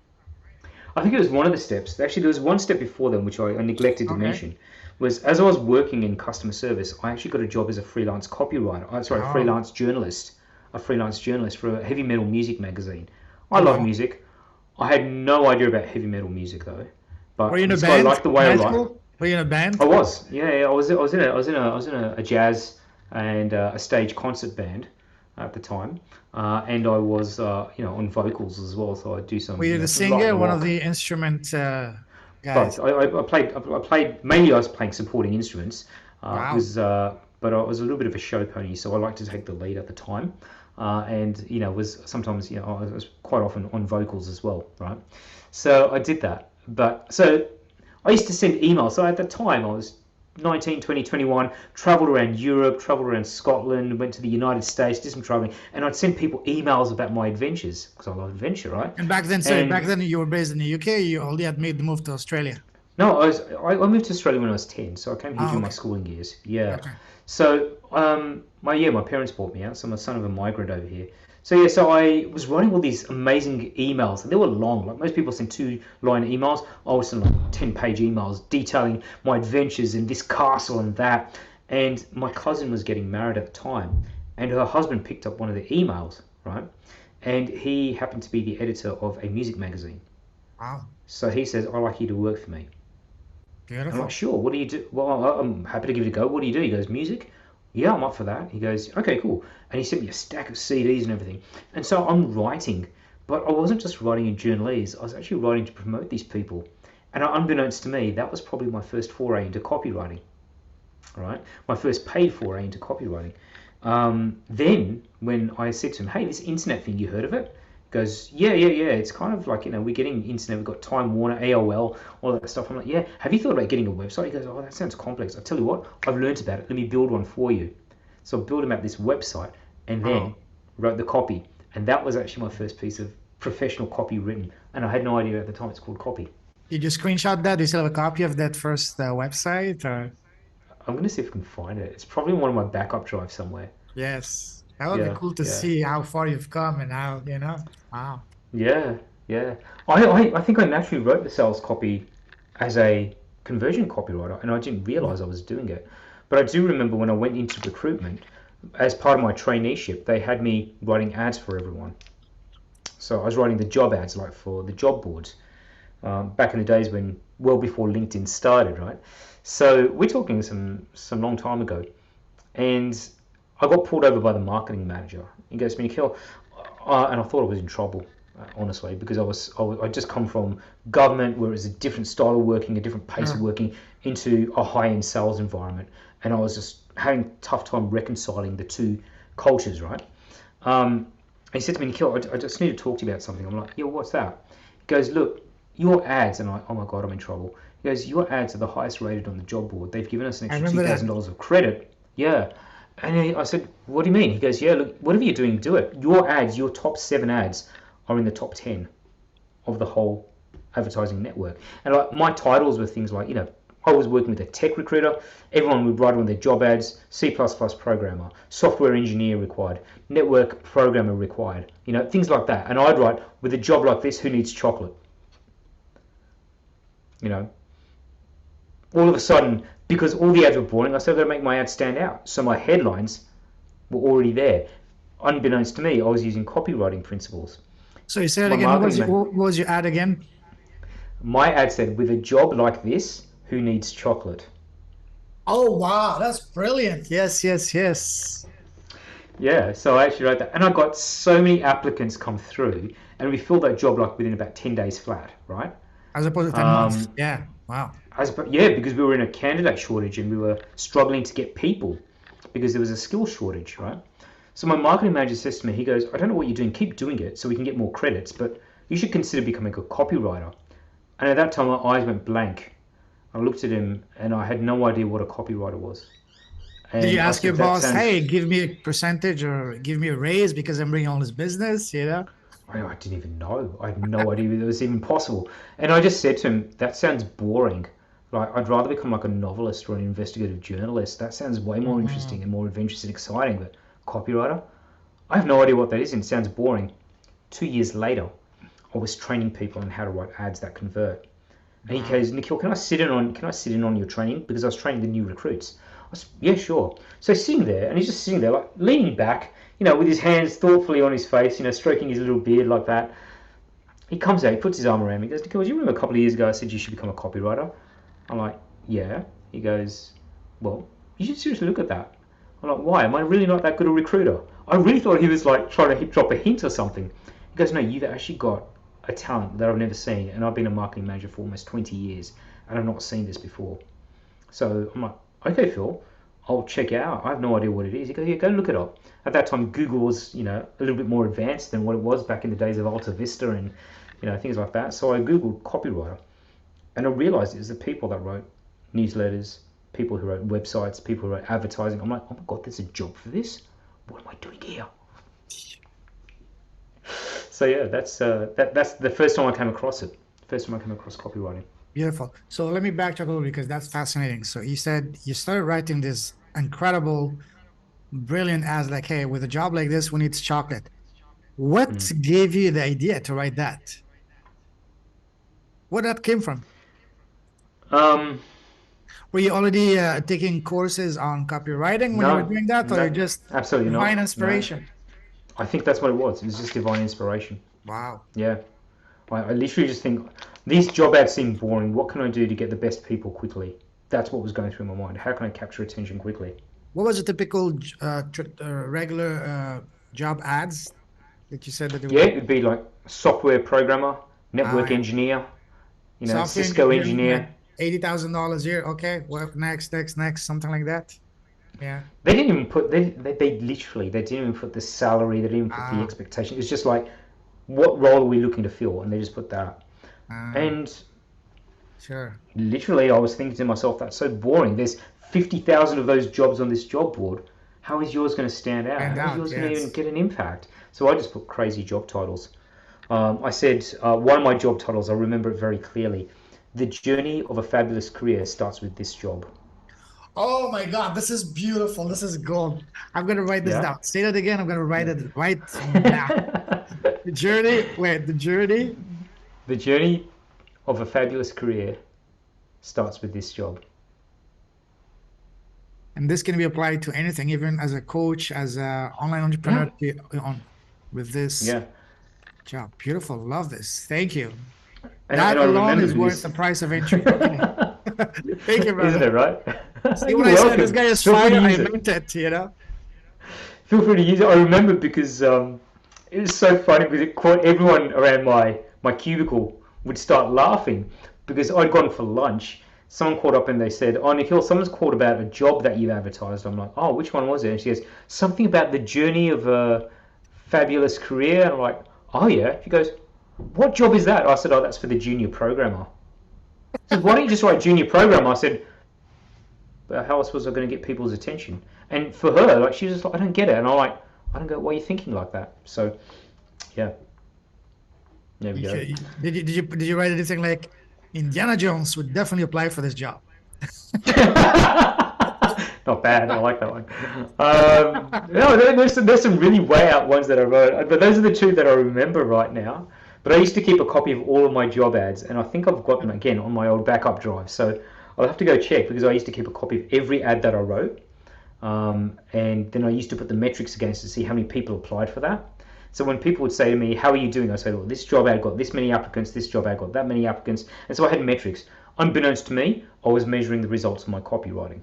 I think it was one of the steps. Actually, there was one step before them, which I neglected to mention, was as I was working in customer service, I actually got a job as a freelance copywriter, freelance journalist, for a heavy metal music magazine. I love music. I had no idea about heavy metal music though. But were you in a band? I liked the way I liked. Were you in a band? I was. Yeah. I was in a jazz and a stage concert band at the time, and I was on vocals as well. So I do some. Were you the singer, one of the instrument guys? Both. I played mainly. I was playing supporting instruments. But I was a little bit of a show pony, so I liked to take the lead at the time, and was sometimes I was quite often on vocals as well, right? So I did that. But so I used to send emails. So at the time I was 19, 20, 21, traveled around Europe, traveled around Scotland, went to the United States, did some traveling, and I'd send people emails about my adventures, because I love adventure, right? And back then you were based in the UK, you already had made the move to Australia. No, I moved to Australia when I was 10, so I came here during my schooling years. Yeah. Okay. So my parents brought me out, so I'm a son of a migrant over here. So I was writing all these amazing emails, and they were long. Like most people send 2-line emails. I was sending like 10-page emails detailing my adventures in this castle and that. And my cousin was getting married at the time, and her husband picked up one of the emails, right? And he happened to be the editor of a music magazine. Wow. So he says, I'd like you to work for me. Beautiful. I'm like, sure, what do you do? Well, I'm happy to give it a go. What do you do? He goes, music? Yeah, I'm up for that. He goes, okay, cool. And he sent me a stack of CDs and everything. And so I'm writing, but I wasn't just writing in journalese. I was actually writing to promote these people. And unbeknownst to me, that was probably my first foray into copywriting, right? My first paid foray into copywriting. Then when I said to him, hey, this internet thing, you heard of it? He goes, yeah. It's kind of like, we're getting internet. We've got Time Warner, AOL, all that stuff. I'm like, yeah. Have you thought about getting a website? He goes, oh, that sounds complex. I tell you what, I've learned about it. Let me build one for you. So I built him out this website and then wrote the copy. And that was actually my first piece of professional copy written. And I had no idea at the time it's called copy. Did you screenshot that? Do you still have a copy of that first website? Or? I'm going to see if I can find it. It's probably one of my backup drives somewhere. Yes. That would be cool to see how far you've come and how, wow. Yeah. I think I naturally wrote the sales copy as a conversion copywriter, and I didn't realize I was doing it. But I do remember when I went into recruitment, as part of my traineeship, they had me writing ads for everyone. So I was writing the job ads, like for the job boards. back in the days when, well before LinkedIn started, right? So we're talking some long time ago, and I got pulled over by the marketing manager. He goes to me, Nikhil, and I thought I was in trouble, honestly, because I just come from government where it was a different style of working, a different pace of working, into a high-end sales environment, and I was just having a tough time reconciling the two cultures, right? He said to me, Nikhil, I just need to talk to you about something. I'm like, yeah, what's that? He goes, look, your ads, and oh my God, I'm in trouble. He goes, your ads are the highest rated on the job board. They've given us an I extra remember that. $2,000 of credit. Yeah. And I said, what do you mean? He goes, yeah, look, whatever you're doing, do it. Your ads, your top 7 ads are in the top 10 of the whole advertising network. And like my titles were things like, I was working with a tech recruiter. Everyone would write on their job ads, C++ programmer, software engineer required, network programmer required, things like that. And I'd write, with a job like this, who needs chocolate? All of a sudden, because all the ads were boring, I said I've got to make my ads stand out. So my headlines were already there. Unbeknownst to me, I was using copywriting principles. So you said My it again. marketing What was your ad again? My ad said, with a job like this, who needs chocolate? Oh, wow. That's brilliant. Yes, yes, yes. Yeah, so I actually wrote that. And I got so many applicants come through, and we filled that job like within about 10 days flat, right? As opposed to 10 months. Yeah. Wow. Yeah, because we were in a candidate shortage and we were struggling to get people because there was a skill shortage, right? So my marketing manager says to me, he goes, I don't know what you're doing, keep doing it so we can get more credits, but you should consider becoming a copywriter. And at that time, my eyes went blank. I looked at him and I had no idea what a copywriter was. Did you And I ask your said, that boss, sounds... hey, give me a percentage or give me a raise because I'm bringing on this business, I didn't even know. I had no idea that was even possible. And I just said to him, that sounds boring. Like, I'd rather become like a novelist or an investigative journalist. That sounds way more interesting and more adventurous and exciting. But copywriter? I have no idea what that is and it sounds boring. 2 years later, I was training people on how to write ads that convert. And he goes, Nikhil, can I sit in on your training? Because I was training the new recruits. I said, yeah, sure. So sitting there, and he's just sitting there, like leaning back, with his hands thoughtfully on his face, stroking his little beard like that. He comes out, he puts his arm around me, he goes, Nikhil, do you remember a couple of years ago I said you should become a copywriter? I'm like, yeah. He goes, well, you should seriously look at that. I'm like, why? Am I really not that good a recruiter? I really thought he was like trying to drop a hint or something. He goes, no, you've actually got a talent that I've never seen, and I've been a marketing manager for almost 20 years, and I've not seen this before. So I'm like, okay, Phil, I'll check it out. I have no idea what it is. He goes, yeah, go look it up. At that time, Google was, a little bit more advanced than what it was back in the days of Alta Vista and, things like that. So I Googled copywriter, and I realized it was the people that wrote newsletters, people who wrote websites, people who wrote advertising. I'm like, oh my God, there's a job for this? What am I doing here? So yeah, that's the first time I came across it. First time I came across copywriting. Beautiful. So let me backtrack a little because that's fascinating. So you said you started writing this incredible, brilliant ads like, hey, with a job like this, we need chocolate. What gave you the idea to write that? Where that came from? Um, Were you already taking courses on copywriting when you were no, doing that, or no, just absolutely divine not. No, inspiration? I think that's what it was. It was just divine inspiration. Wow. Yeah, I literally just think these job ads seem boring. What can I do to get the best people quickly? That's what was going through my mind. How can I capture attention quickly? What was the typical regular job ads that you said that they Yeah, were? it would be like software programmer, network engineer, Software Cisco engineering, like engineer. $80,000 a year. Okay, well, next, something like that. Yeah. They didn't even put they literally they didn't even put the salary. They didn't even put the expectation. It's just like, what role are we looking to fill? And they just put that. And Sure. literally, I was thinking to myself, that's so boring. There's 50,000 of those jobs on this job board. How is yours going to stand out? How is yours going to even get an impact? So I just put crazy job titles. I said one of my job titles, I remember it very clearly. The journey of a fabulous career starts with this job. Oh my God, this is beautiful. This is gold. I'm gonna write this down. Say that again. I'm gonna write it right now. The journey. Wait, the journey. The journey of a fabulous career starts with this job. And this can be applied to anything, even as a coach, as an online entrepreneur, with this Yeah. job. Beautiful. Love this. Thank you. That I alone remember is worth because, the price of entry. Okay. Thank you, isn't brother. it right? See what You're I said? This welcome. guy is Feel free to fire. I use it. meant it, you know? Feel free to use it. I remember because it was so funny because it caught everyone around my cubicle would start laughing because I'd gone for lunch. Someone called up and they said, "Oh, Nikhil, someone's called about a job that you've advertised." I'm like, "Oh, which one was it?" And she goes, "Something about the journey of a fabulous career." And I'm like, "Oh yeah." She goes, "What job is that?" I said, "Oh, that's for the junior programmer." She said, "Why don't you just write junior programmer?" I said, "How else was I going to get people's attention?" And for her, like, she was just like, "I don't get it." And I'm like, "I don't go, why are you thinking like that?" So yeah, there we go. Did you write anything like Indiana Jones would definitely apply for this job? Not bad. I like that one. No, there's some really way out ones that I wrote, but those are the two that I remember right now. But I used to keep a copy of all of my job ads, and I think I've got them again on my old backup drive. So I'll have to go check because I used to keep a copy of every ad that I wrote, and then I used to put the metrics against to see how many people applied for that. So when people would say to me, "How are you doing?" I say, "Well, this job ad got this many applicants, this job ad got that many applicants," and so I had metrics. Unbeknownst to me, I was measuring the results of my copywriting.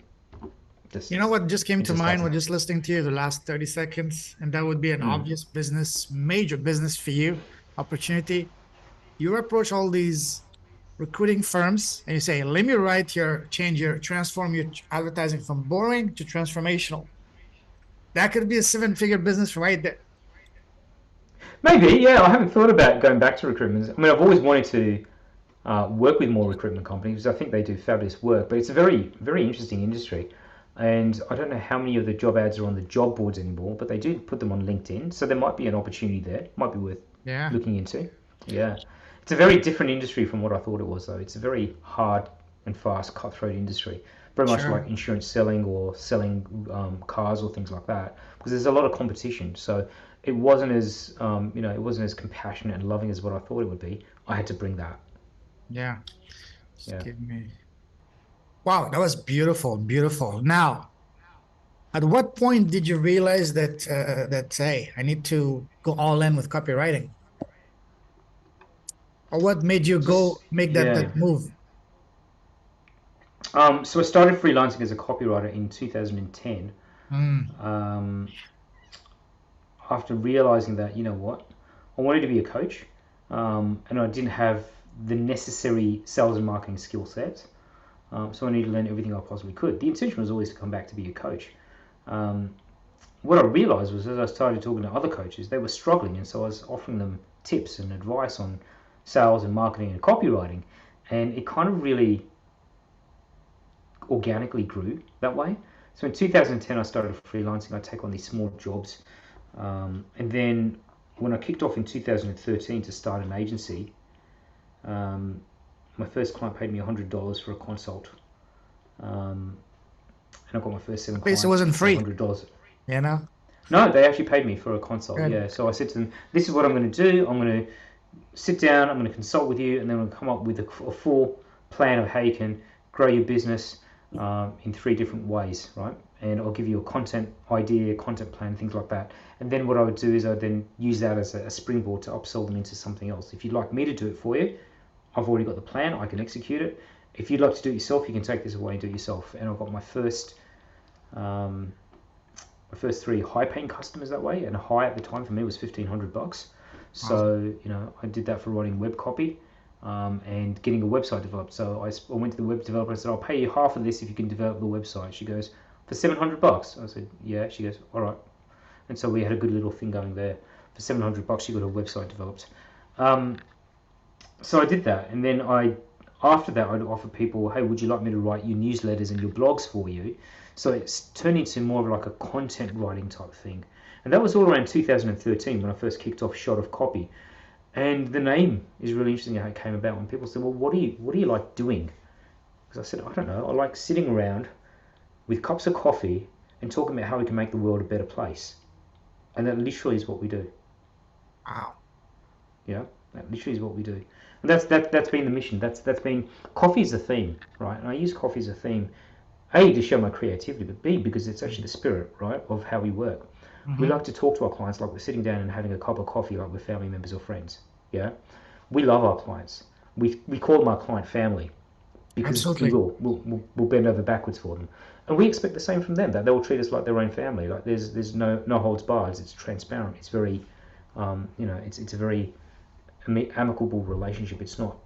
You know what just came It to just mind happened. when just listening to you the last 30 seconds, and that would be an Mm. obvious business, major business for you, opportunity. You approach all these recruiting firms and you say, let me transform your advertising from boring to transformational. That could be a seven-figure business right there. Maybe, yeah. I haven't thought about going back to recruitment. I mean, I've always wanted to work with more recruitment companies because I think they do fabulous work. But it's a very, very interesting industry, and I don't know how many of the job ads are on the job boards anymore. But they do put them on LinkedIn, so there might be an opportunity there. Might be worth Yeah, looking into. Yeah, it's a very different industry from what I thought it was, though. It's a very hard and fast, cutthroat industry, very much sure. like insurance selling or selling cars or things like that, because there's a lot of competition. So it wasn't as it wasn't as compassionate and loving as what I thought it would be. I had to bring that. Yeah. Just Yeah. give me. Wow, that was beautiful, beautiful. Now, at what point did you realize that hey, I need to go all in with copywriting? Or what made you go make Yeah. that move? So I started freelancing as a copywriter in 2010. Mm, Um, After realizing that, you know what, I wanted to be a coach, and I didn't have the necessary sales and marketing skill sets. So I needed to learn everything I possibly could. The intention was always to come back to be a coach. Um, what I realized was as I started talking to other coaches, they were struggling, and so I was offering them tips and advice on sales and marketing and copywriting, and it kind of really organically grew that way. So in 2010, I started freelancing. I take on these small jobs, and then when I kicked off in 2013 to start an agency, um, my first client paid me $100 for a consult, um, and I got my first seven okay, so it clients wasn't for free, $100. you know? No, they actually paid me for a consult. Good. Yeah, so I said to them, "This is what I'm going to do. I'm going to sit down. I'm going to consult with you, and then I'm going to come up with a full plan of how you can grow your business in three different ways, right? And I'll give you a content idea, content plan, things like that. And then what I would do is I'd then use that as a springboard to upsell them into something else. If you'd like me to do it for you, I've already got the plan. I can execute it. If you'd like to do it yourself, you can take this away and do it yourself." And I've got um, my first three high-paying customers that way, and high at the time for me was $1,500. Awesome. So I did that for writing web copy and getting a website developed. So I went to the web developer and said, "I'll pay you half of this if you can develop the website." She goes, "For $700?" I said, "Yeah." She goes, "All right." And so we had a good little thing going there. For $700, she got a website developed. Um, so I did that, and then after that, I'd offer people, "Hey, would you like me to write your newsletters and your blogs for you?" So it's turned into more of like a content writing type thing, and that was all around 2013 when I first kicked off Shot of Copy. And the name is really interesting how it came about. When people said, "Well, what do you like doing?" Because I said, "I don't know. I like sitting around with cups of coffee and talking about how we can make the world a better place." And that literally is what we do. Wow. Yeah, that literally is what we do. And that's been the mission. That's been coffee is a theme, right? And I use coffee as a theme, A, to show my creativity, but B, because it's actually the spirit, right, of how we work. We Mm-hmm. like to talk to our clients like we're sitting down and having a cup of coffee like we're family members or friends. Yeah, we love our clients. we call them our client family, because we Absolutely. will. We'll bend over backwards for them, and we expect the same from them. That they will treat us like their own family. Like there's no holds barred. It's transparent. It's very, it's a very amicable relationship. It's not,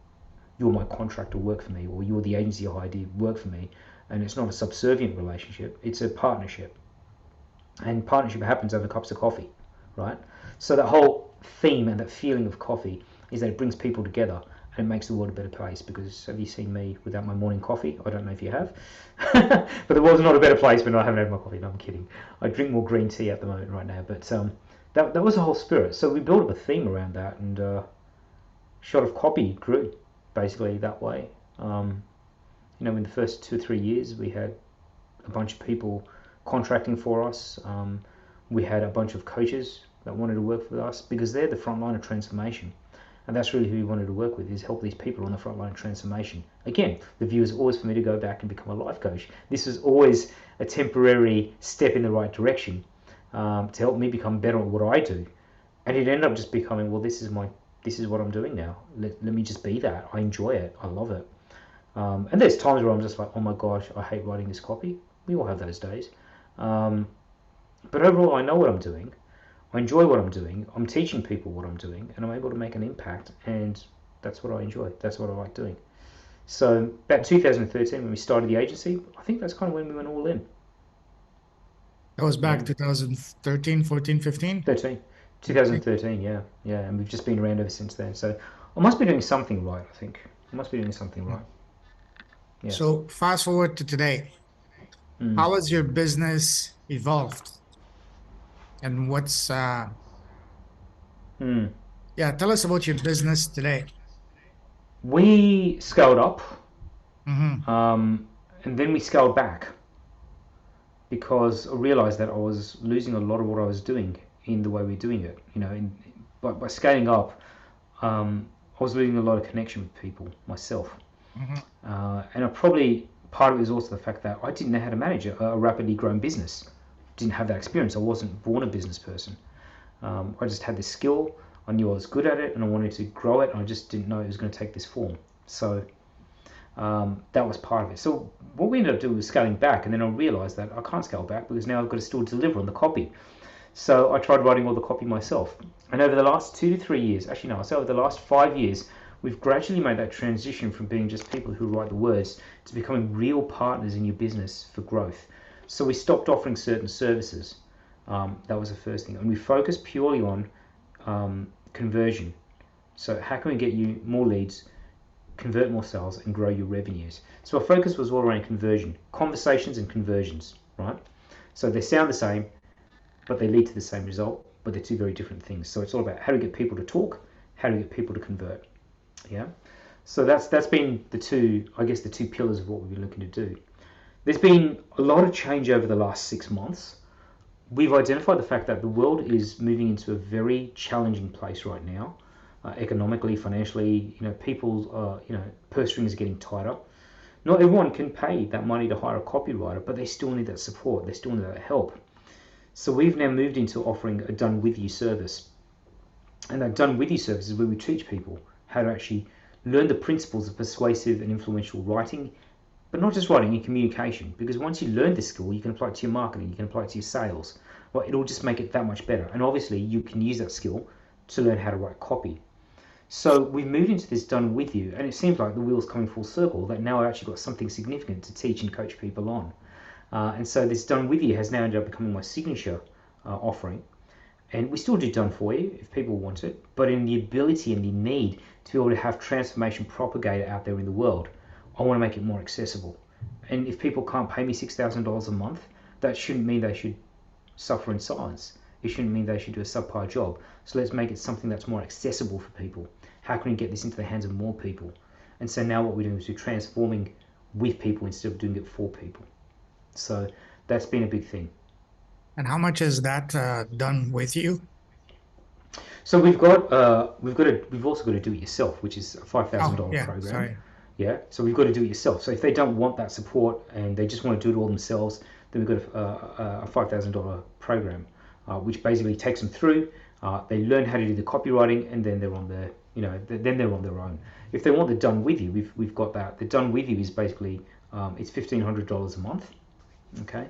you're my contractor, work for me, or you're the agency I hired, work for me, and it's not a subservient relationship. It's a partnership, and partnership happens over cups of coffee, right? So that whole theme and that feeling of coffee is that it brings people together and it makes the world a better place. Because have you seen me without my morning coffee? I don't know if you have, but the world's not a better place when I haven't had my coffee. No, I'm kidding. I drink more green tea at the moment right now, but that was the whole spirit. So we built up a theme around that, and Shot of Copy grew basically that way. In the first 2 or 3 years, we had a bunch of people contracting for us. We had a bunch of coaches that wanted to work with us, because they're the front line of transformation. And that's really who we wanted to work with, is help these people on the front line of transformation. Again, the view is always for me to go back and become a life coach. This was always a temporary step in the right direction, to help me become better at what I do. And it ended up just becoming, well, this is what I'm doing now. Let me just be that. I enjoy it. I love it. And there's times where I'm just like, oh my gosh, I hate writing this copy. We all have those days. But overall, I know what I'm doing. I enjoy what I'm doing. I'm teaching people what I'm doing, and I'm able to make an impact. And that's what I enjoy. That's what I like doing. So about 2013, when we started the agency, I think that's kind of when we went all in. That was back 2013, 14, 15. 2013, yeah. And we've just been around ever since then. So I must be doing something right, I think. I must be doing something right. Yes. So fast forward to today. How has your business evolved? And what's yeah, tell us about your business today. We scaled up, and then we scaled back, because I realized that I was losing a lot of what I was doing in the way we're doing it. By scaling up, I was losing a lot of connection with people myself. And part of it is also the fact that I didn't know how to manage a rapidly growing business. Didn't have that experience. I wasn't born a business person. I just had this skill. I knew I was good at it, and I wanted to grow it, and I just didn't know it was going to take this form. So that was part of it. So what we ended up doing was scaling back, and then I realized that I can't scale back, because now I've got to still deliver on the copy. So I tried writing all the copy myself. And over the last 2 to 3 years, actually no, I'll say over the last 5 years, we've gradually made that transition from being just people who write the words to becoming real partners in your business for growth. So we stopped offering certain services. That was the first thing. And we focused purely on conversion. So how can we get you more leads, convert more sales, and grow your revenues? So our focus was all around conversion, conversations and conversions, right? So they sound the same, but they lead to the same result, but they're two very different things. So it's all about how to get people to talk, how to get people to convert. Yeah. So that's been the two pillars of what we've been looking to do. There's been a lot of change over the last 6 months. We've identified the fact that the world is moving into a very challenging place right now, economically, financially. People's purse strings are getting tighter. Not everyone can pay that money to hire a copywriter, but they still need that support. They still need that help. So we've now moved into offering a done with you service. And that done with you service is where we teach people how to actually learn the principles of persuasive and influential writing, but not just writing, in communication. Because once you learn this skill, you can apply it to your marketing, you can apply it to your sales. Well, it'll just make it that much better. And obviously you can use that skill to learn how to write copy. So we've moved into this done with you, and it seems like the wheel's coming full circle, that now I've actually got something significant to teach and coach people on. And so this done with you has now ended up becoming my signature offering. And we still do done for you if people want it, but in the ability and the need to be able to have transformation propagated out there in the world, I want to make it more accessible. And if people can't pay me $6,000 a month, that shouldn't mean they should suffer in silence. It shouldn't mean they should do a subpar job. So let's make it something that's more accessible for people. How can we get this into the hands of more people? And so now what we're doing is we're transforming with people instead of doing it for people. So that's been a big thing. And how much is that done with you? So we've also got to do it yourself, which is a $5,000 program. Sorry. Yeah. So we've got to do it yourself. So if they don't want that support and they just want to do it all themselves, then we've got a $5,000 program, which basically takes them through. They learn how to do the copywriting, and then they're on then they're on their own. If they want the done with you, we've got that. The done with you is basically it's $1,500 a month. Okay,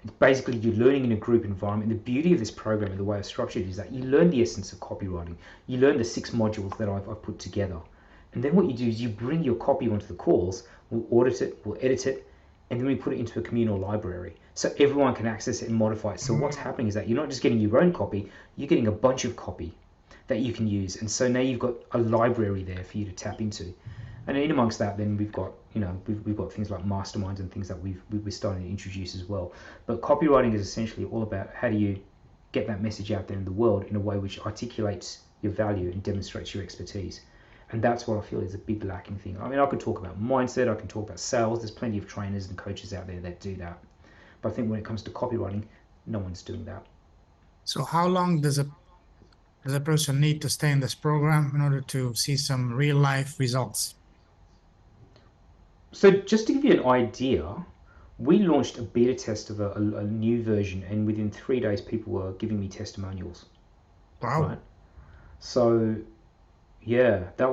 it's basically you're learning in a group environment. The beauty of this program and the way I've structured it is that you learn the essence of copywriting. You learn the 6 modules that I've put together, and then what you do is you bring your copy onto the calls. We'll audit it, we'll edit it, and then we put it into a communal library so everyone can access it and modify it. So what's happening is that you're not just getting your own copy, you're getting a bunch of copy that you can use, and so now you've got a library there for you to tap into. And in amongst that, then we've got we've got things like masterminds and things that we're starting to introduce as well. But copywriting is essentially all about how do you get that message out there in the world in a way which articulates your value and demonstrates your expertise. And that's what I feel is a big lacking thing. I mean, I could talk about mindset, I can talk about sales. There's plenty of trainers and coaches out there that do that. But I think when it comes to copywriting, no one's doing that. So how long does a person need to stay in this program in order to see some real life results? So just to give you an idea, we launched a beta test of a new version, and within 3 days, people were giving me testimonials. Wow. Right? So yeah, that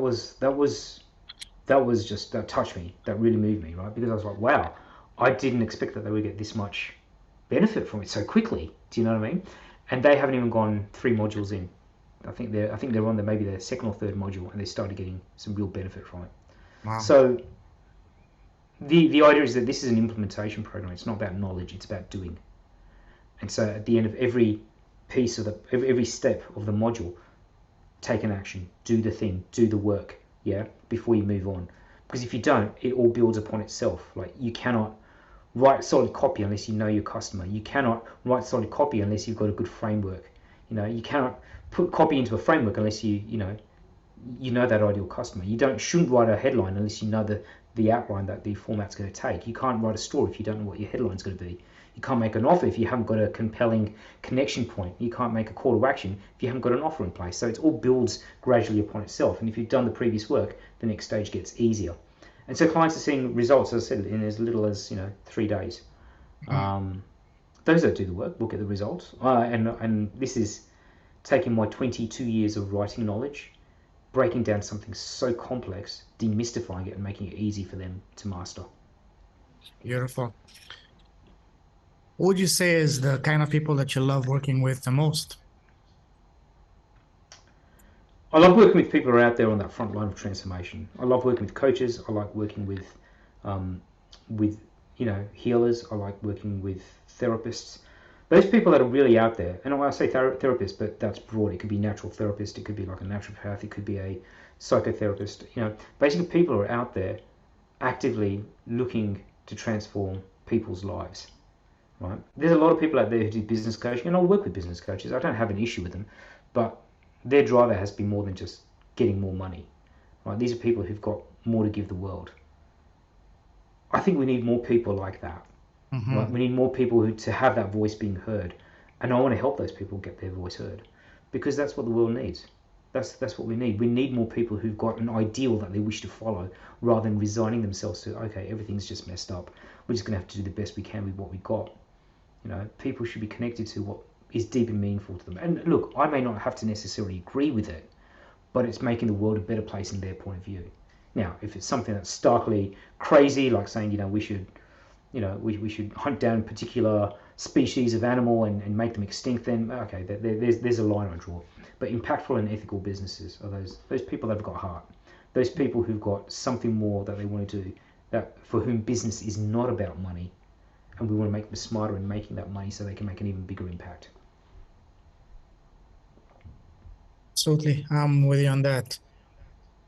touched me. That really moved me, right? Because I was like, wow, I didn't expect that they would get this much benefit from it so quickly. Do you know what I mean? And they haven't even gone 3 modules in. I think they're on maybe their 2nd or 3rd module, and they started getting some real benefit from it. Wow. So the idea is that this is an implementation program. It's not about knowledge, it's about doing. And so at the end of every piece of every step of the module, take an action, do the thing, do the work, before you move on. Because if you don't, it all builds upon itself. Like, you cannot write solid copy unless you know your customer. You cannot write solid copy unless you've got a good framework. You cannot put copy into a framework unless you know that ideal customer. Shouldn't write a headline unless you know the outline that the format's going to take. You can't write a story if you don't know what your headline's going to be. You can't make an offer if you haven't got a compelling connection point. You can't make a call to action if you haven't got an offer in place. So it all builds gradually upon itself. And if you've done the previous work, the next stage gets easier. And so clients are seeing results, as I said, in as little as 3 days. Those that do the work will get the results. And this is taking my 22 years of writing knowledge, breaking down something so complex, demystifying it, and making it easy for them to master. Beautiful. What would you say is the kind of people that you love working with the most? I love working with people who are out there on that front line of transformation. I love working with coaches. I like working with healers. I like working with therapists. Those people that are really out there, and I say therapist, but that's broad. It could be natural therapist, it could be like a naturopath, it could be a psychotherapist. Basically people who are out there actively looking to transform people's lives. Right? There's a lot of people out there who do business coaching, and I'll work with business coaches. I don't have an issue with them, but their driver has to be more than just getting more money. Right? These are people who've got more to give the world. I think we need more people like that. Right? We need more people to have that voice being heard, and I want to help those people get their voice heard, because that's what the world needs. That's what we need. We need more people who've got an ideal that they wish to follow, rather than resigning themselves to, okay, everything's just messed up. We're just going to have to do the best we can with what we got. People should be connected to what is deep and meaningful to them. And look, I may not have to necessarily agree with it, but it's making the world a better place in their point of view. Now, if it's something that's starkly crazy, like saying, we should hunt down a particular species of animal and make them extinct, then okay, there's a line I draw. But impactful and ethical businesses are those people that have got heart. Those people who've got something more that they want to do, that for whom business is not about money, and we want to make them smarter in making that money so they can make an even bigger impact. Absolutely, I'm with you on that.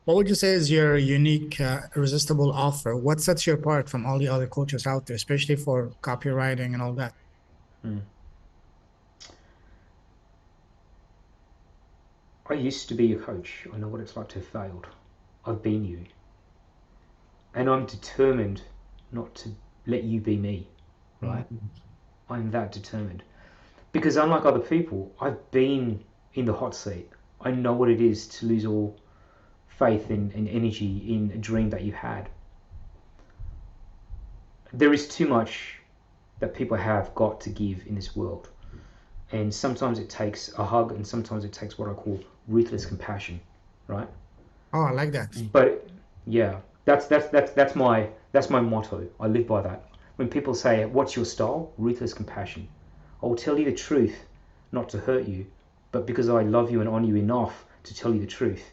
What would you say is your unique, irresistible offer? What sets you apart from all the other coaches out there, especially for copywriting and all that? I used to be a coach. I know what it's like to have failed. I've been you. And I'm determined not to let you be me, right? I'm that determined. Because unlike other people, I've been in the hot seat. I know what it is to lose all faith and energy in a dream that you had. There is too much that people have got to give in this world. And sometimes it takes a hug, and sometimes it takes what I call ruthless compassion. right? Oh, I like that. But yeah, that's my motto. I live by that. When people say, "What's your style?" Ruthless compassion. I will tell you the truth, not to hurt you, but because I love you and honor you enough to tell you the truth.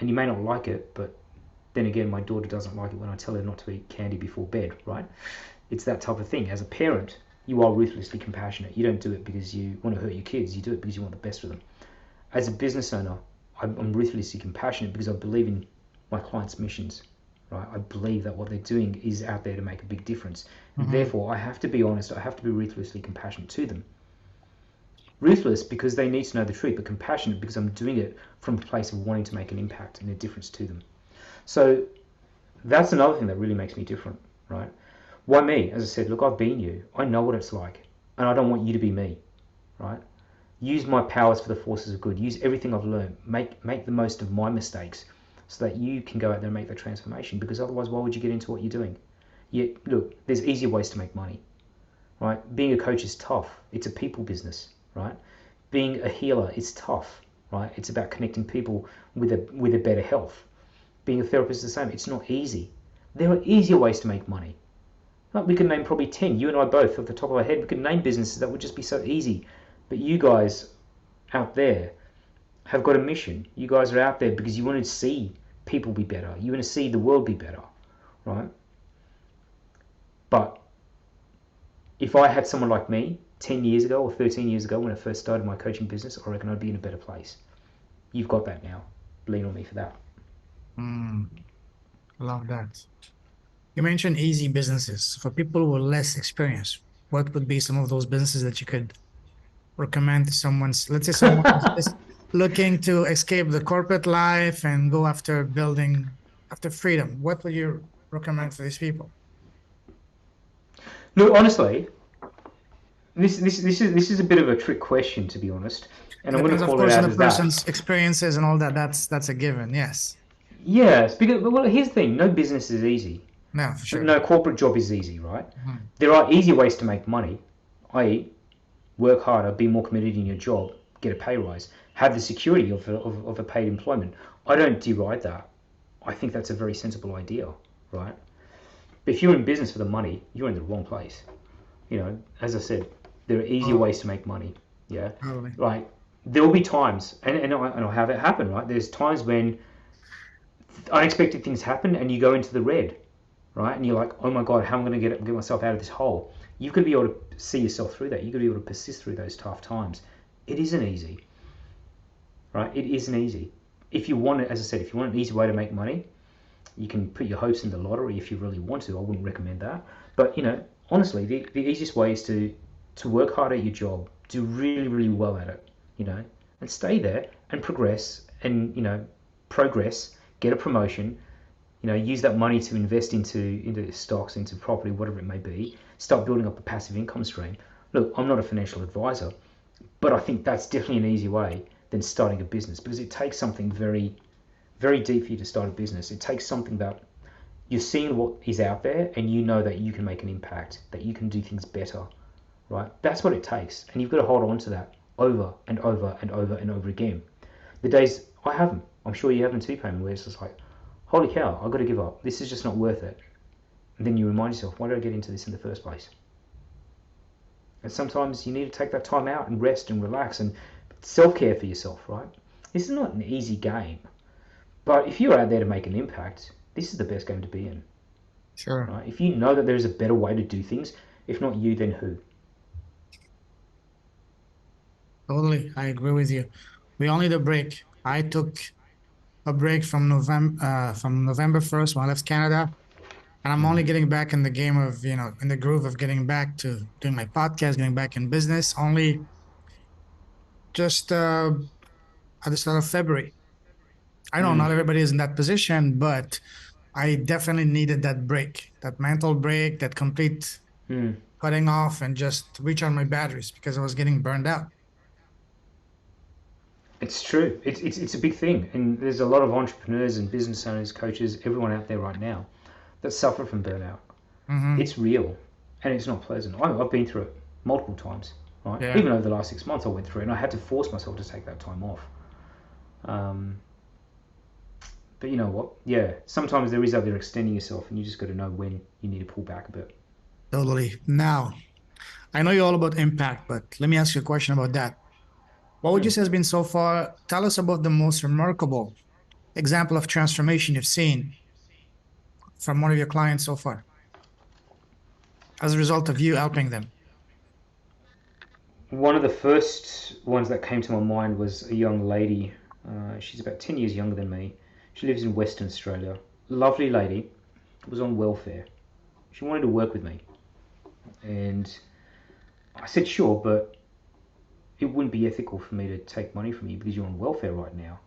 And you may not like it, but then again, my daughter doesn't like it when I tell her not to eat candy before bed, right? It's that type of thing. As a parent, you are ruthlessly compassionate. You don't do it because you want to hurt your kids. You do it because you want the best for them. As a business owner, I'm ruthlessly compassionate because I believe in my clients' missions, right? I believe that what they're doing is out there to make a big difference. Therefore, I have to be honest. I have to be ruthlessly compassionate to them. Ruthless because they need to know the truth, but compassionate because I'm doing it from a place of wanting to make an impact and a difference to them. So that's another thing that really makes me different, right? Why me? As I said, look, I've been you. I know what it's like, and I don't want you to be me, right? Use my powers for the forces of good. Use everything I've learned. Make the most of my mistakes so that you can go out there and make that transformation, because otherwise, why would you get into what you're doing? Yet, look, there's easier ways to make money, right? Being a coach is tough. It's a people business, right? Being a healer is tough, right? It's about connecting people with a better health. Being a therapist is the same. It's not easy. There are easier ways to make money. Like, we could name probably 10. You and I both, off the top of our head, we could name businesses that would just be so easy. But you guys out there have got a mission. You guys are out there because you want to see people be better. You want to see the world be better, right? But if I had someone like me 10 years ago or 13 years ago when I first started my coaching business, I reckon I'd be in a better place. You've got that now. Lean on me for that. Mm, love that. You mentioned easy businesses. For people with less experience, what would be some of those businesses that you could recommend to someone's, let's say someone is just looking to escape the corporate life and go after building, after freedom? What would you recommend for these people? Look, honestly, this is a bit of a trick question, to be honest, and I'm going Depends, to of call it course, on out the as that. person's experiences and all that. That's a given. Yes. Yes, because well, here's the thing: no business is easy. No, for sure. No corporate job is easy, right? Mhm. There are easier ways to make money, i.e., work harder, be more committed in your job, get a pay rise, have the security of a paid employment. I don't deride that. I think that's a very sensible idea, right? But if you're in business for the money, you're in the wrong place. As I said, there are easier Oh, ways to make money. Yeah, totally. like there will be times, and I'll have it happen, right? There's times when unexpected things happen and you go into the red, right? And you're like, oh my God, how am I going to get myself out of this hole? You've got to be able to see yourself through that. You've got to be able to persist through those tough times. It isn't easy, right? It isn't easy. If you want it, as I said, if you want an easy way to make money, you can put your hopes in the lottery if you really want to. I wouldn't recommend that. But, honestly, the easiest way is to work hard at your job, do really, really well at it, and stay there and progress and, progress, get a promotion, use that money to invest into stocks, into property, whatever it may be, start building up a passive income stream. Look, I'm not a financial advisor, but I think that's definitely an easier way than starting a business, because it takes something very, very deep for you to start a business. It takes something that you're seeing what is out there and you know that you can make an impact, that you can do things better, right? That's what it takes. And you've got to hold on to that over and over and over and over again. The days I haven't, I'm sure you haven't too, Payman, where it's just like, holy cow, I've got to give up. This is just not worth it. And then you remind yourself, why did I get into this in the first place? And sometimes you need to take that time out and rest and relax and self-care for yourself, right? This is not an easy game. But if you're out there to make an impact, this is the best game to be in, Sure. right? If you know that there's a better way to do things, if not you, then who? Totally. I agree with you. We all need a break. I took a break from November 1st when I left Canada. And I'm only getting back in the game of, in the groove of getting back to doing my podcast, getting back in business, only just at the start of February. I know not Mm. everybody is in that position, but I definitely needed that break, that mental break, that complete Mm. cutting off and just recharge my batteries because I was getting burned out. It's true. It's a big thing. And there's a lot of entrepreneurs and business owners, coaches, everyone out there right now that suffer from burnout. Hmm. It's real and it's not pleasant. I've been through it multiple times, right? Yeah. Even over the last 6 months I went through it, and I had to force myself to take that time off. Um, But you know what? Yeah, sometimes there is other extending yourself, and you just got to know when you need to pull back a bit. Totally. Now, I know you're all about impact, but let me ask you a question about that. What would you say has been so far? Tell us about the most remarkable example of transformation you've seen from one of your clients so far as a result of you helping them. One of the first ones that came to my mind was a young lady. She's about 10 years younger than me. She lives in Western Australia. Lovely lady. Was on welfare. She wanted to work with me. And I said, sure, but it wouldn't be ethical for me to take money from you because you're on welfare right now.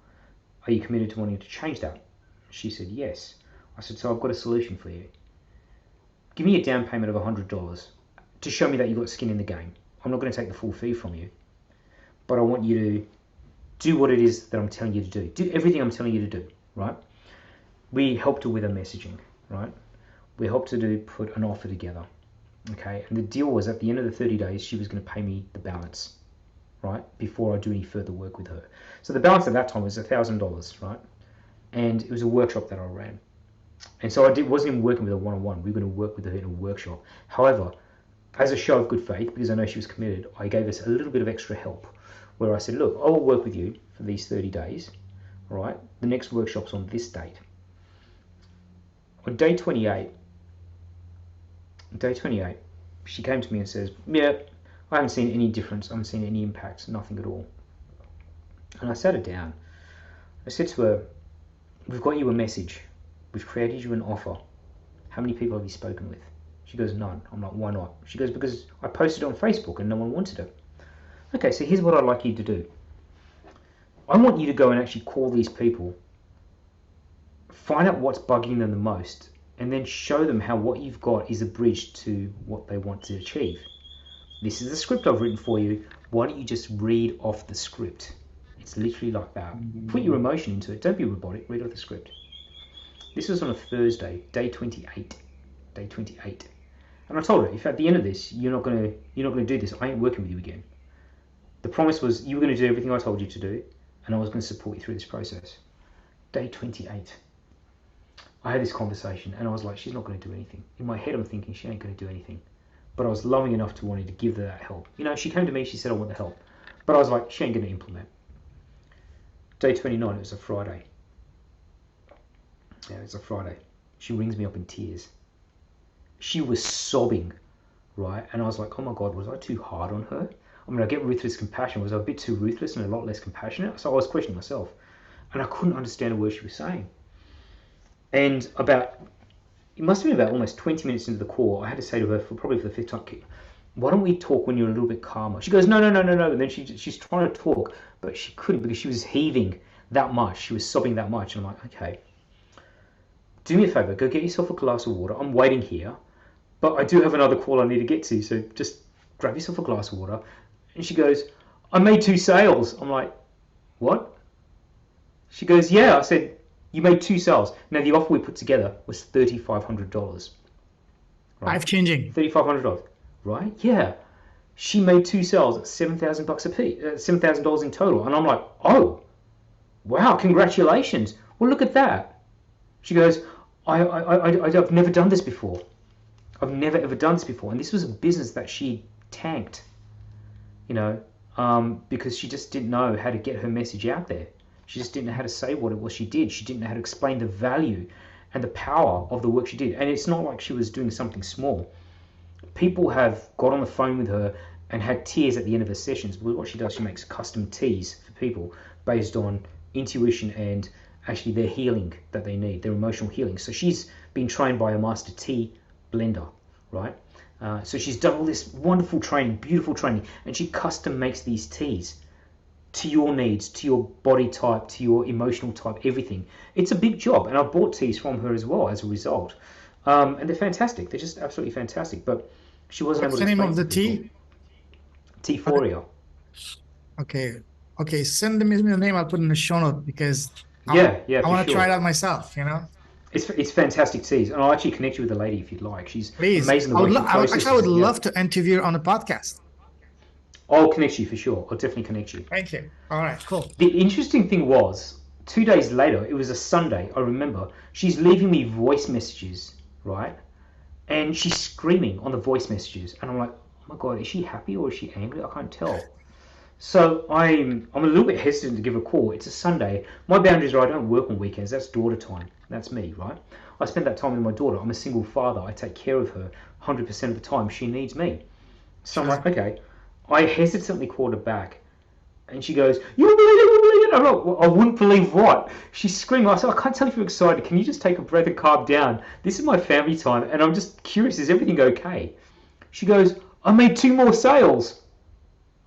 Are you committed to wanting to change that? She said, yes. I said, so I've got a solution for you. Give me a down payment of $100 to show me that you've got skin in the game. I'm not going to take the full fee from you, but I want you to do what it is that I'm telling you to do. Do everything I'm telling you to do, right? We helped her with her messaging, right? We helped her to put an offer together, okay? And the deal was at the end of the 30 days, she was going to pay me the balance, right? Before I do any further work with her. So the balance at that time was $1,000, right? And it was a workshop that I ran. And so I wasn't even working with her one-on-one. We were going to work with her in a workshop. However, as a show of good faith, because I know she was committed, I gave us a little bit of extra help where I said, look, I will work with you for these 30 days, all right? The next workshop's on this date. On day 28, she came to me and says, yeah, I haven't seen any difference. I haven't seen any impact, nothing at all. And I sat her down. I said to her, we've got you a message. We've created you an offer. How many people have you spoken with? She goes, none. I'm like, why not? She goes, because I posted on Facebook and no one wanted it. Okay, so here's what I'd like you to do. I want you to go and actually call these people, find out what's bugging them the most, and then show them how what you've got is a bridge to what they want to achieve. This is the script I've written for you. Why don't you just read off the script? It's literally like that. Put your emotion into it. Don't be robotic. Read off the script. This was on a Thursday, day 28. Day 28. And I told her, if at the end of this you're not gonna do this, I ain't working with you again. The promise was you were gonna do everything I told you to do, and I was gonna support you through this process. Day 28. I had this conversation and I was like, she's not gonna do anything. In my head I'm thinking she ain't gonna do anything. But I was loving enough to wanting to give her that help. You know, she came to me, she said I want the help. But I was like, she ain't gonna implement. Day 29, it was a Friday. Yeah, it's a Friday. She rings me up in tears. She was sobbing, right? And I was like, oh my God, was I too hard on her? I mean, I get ruthless compassion. Was I a bit too ruthless and a lot less compassionate? So I was questioning myself. And I couldn't understand a word she was saying. And it must have been about almost 20 minutes into the call, I had to say to her, probably for the fifth time, why don't we talk when you're a little bit calmer? She goes, no. And then she's trying to talk, but she couldn't because she was heaving that much. She was sobbing that much. And I'm like, okay, do me a favor, go get yourself a glass of water. I'm waiting here, but I do have another call I need to get to. So just grab yourself a glass of water. And she goes, I made 2 sales. I'm like, what? She goes, yeah. I said, you made 2 sales. Now the offer we put together was $3,500. Right? Life-changing. $3,500, right? Yeah. She made 2 sales at $7,000 a piece, $7,000 in total. And I'm like, oh, wow, congratulations. Well, look at that. She goes, I've never done this before. I've never ever done this before. And this was a business that she tanked, you know, because she just didn't know how to get her message out there. She just didn't know how to say what it was she did. She didn't know how to explain the value and the power of the work she did. And it's not like she was doing something small. People have got on the phone with her and had tears at the end of her sessions. What she does, she makes custom teas for people based on intuition and actually their healing that they need, their emotional healing. So she's been trained by a master tea blender, right? So she's done all this wonderful training, beautiful training, and she custom makes these teas to your needs, to your body type, to your emotional type, everything. It's a big job, and I've bought teas from her as well as a result. And they're fantastic. They're just absolutely fantastic. But she wasn't able to explain. What's the name of the tea? T4. Okay. Send me the name. I'll put in the show note because I want to try it out myself. You know, it's fantastic teas, and I'll actually connect you with the lady if you'd like. She's amazing. I would love to interview her on the podcast. I'll connect you for sure. I'll definitely connect you. Thank you. All right, cool. The interesting thing was, 2 days later, it was a Sunday, I remember, she's leaving me voice messages, right? And she's screaming on the voice messages. And I'm like, oh my God, is she happy or is she angry? I can't tell. So I'm a little bit hesitant to give a call. It's a Sunday. My boundaries are I don't work on weekends. That's daughter time. That's me, right? I spend that time with my daughter. I'm a single father. I take care of her 100% of the time. She needs me. So I'm like, okay. I hesitantly called her back. And she goes, you won't believe it, you won't believe it. I'm like, well, I wouldn't believe what? She's screaming. I said, I can't tell if you're excited. Can you just take a breath and calm down? This is my family time. And I'm just curious, is everything okay? She goes, I made 2 more sales.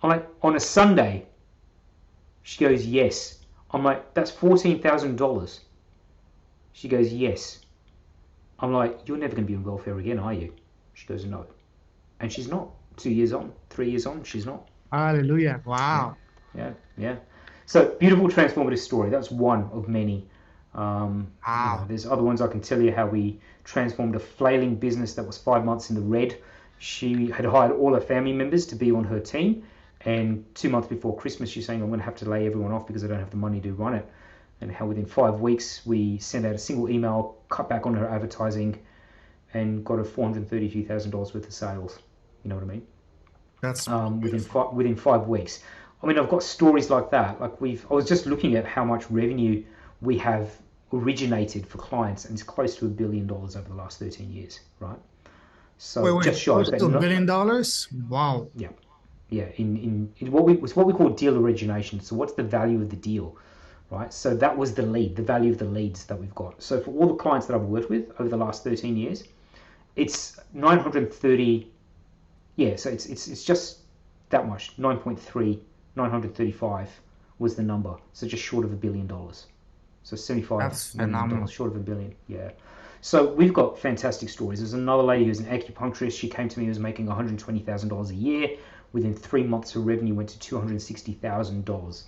I'm like, on a Sunday? She goes, yes. I'm like, that's $14,000. She goes, yes. I'm like, you're never going to be on welfare again, are you? She goes, no. And she's not. 2 years on, 3 years on, she's not. Hallelujah. Wow. Yeah. So, beautiful transformative story. That's one of many. Wow. There's other ones I can tell you how we transformed a flailing business that was 5 months in the red. She had hired all her family members to be on her team. And 2 months before Christmas, she's saying, I'm going to have to lay everyone off because I don't have the money to run it. And how within 5 weeks, we sent out a single email, cut back on her advertising, and got her $432,000 worth of sales. You know what I mean? That's within 5 weeks. I mean, I've got stories like that. Like I was just looking at how much revenue we have originated for clients, and it's close to $1 billion over the last 13 years, right? So wait, just shows close that to $1 billion? Wow. Yeah. In what we call deal origination. So what's the value of the deal, right? So that was the lead, the value of the leads that we've got. So for all the clients that I've worked with over the last 13 years, it's 930. Yeah, so it's just that much. 935 was the number. So just short of $1 billion. So $75 million, short of $1 billion. Yeah. So we've got fantastic stories. There's another lady who's an acupuncturist. She came to me, who was making $120,000 a year. Within 3 months, her revenue went to $260,000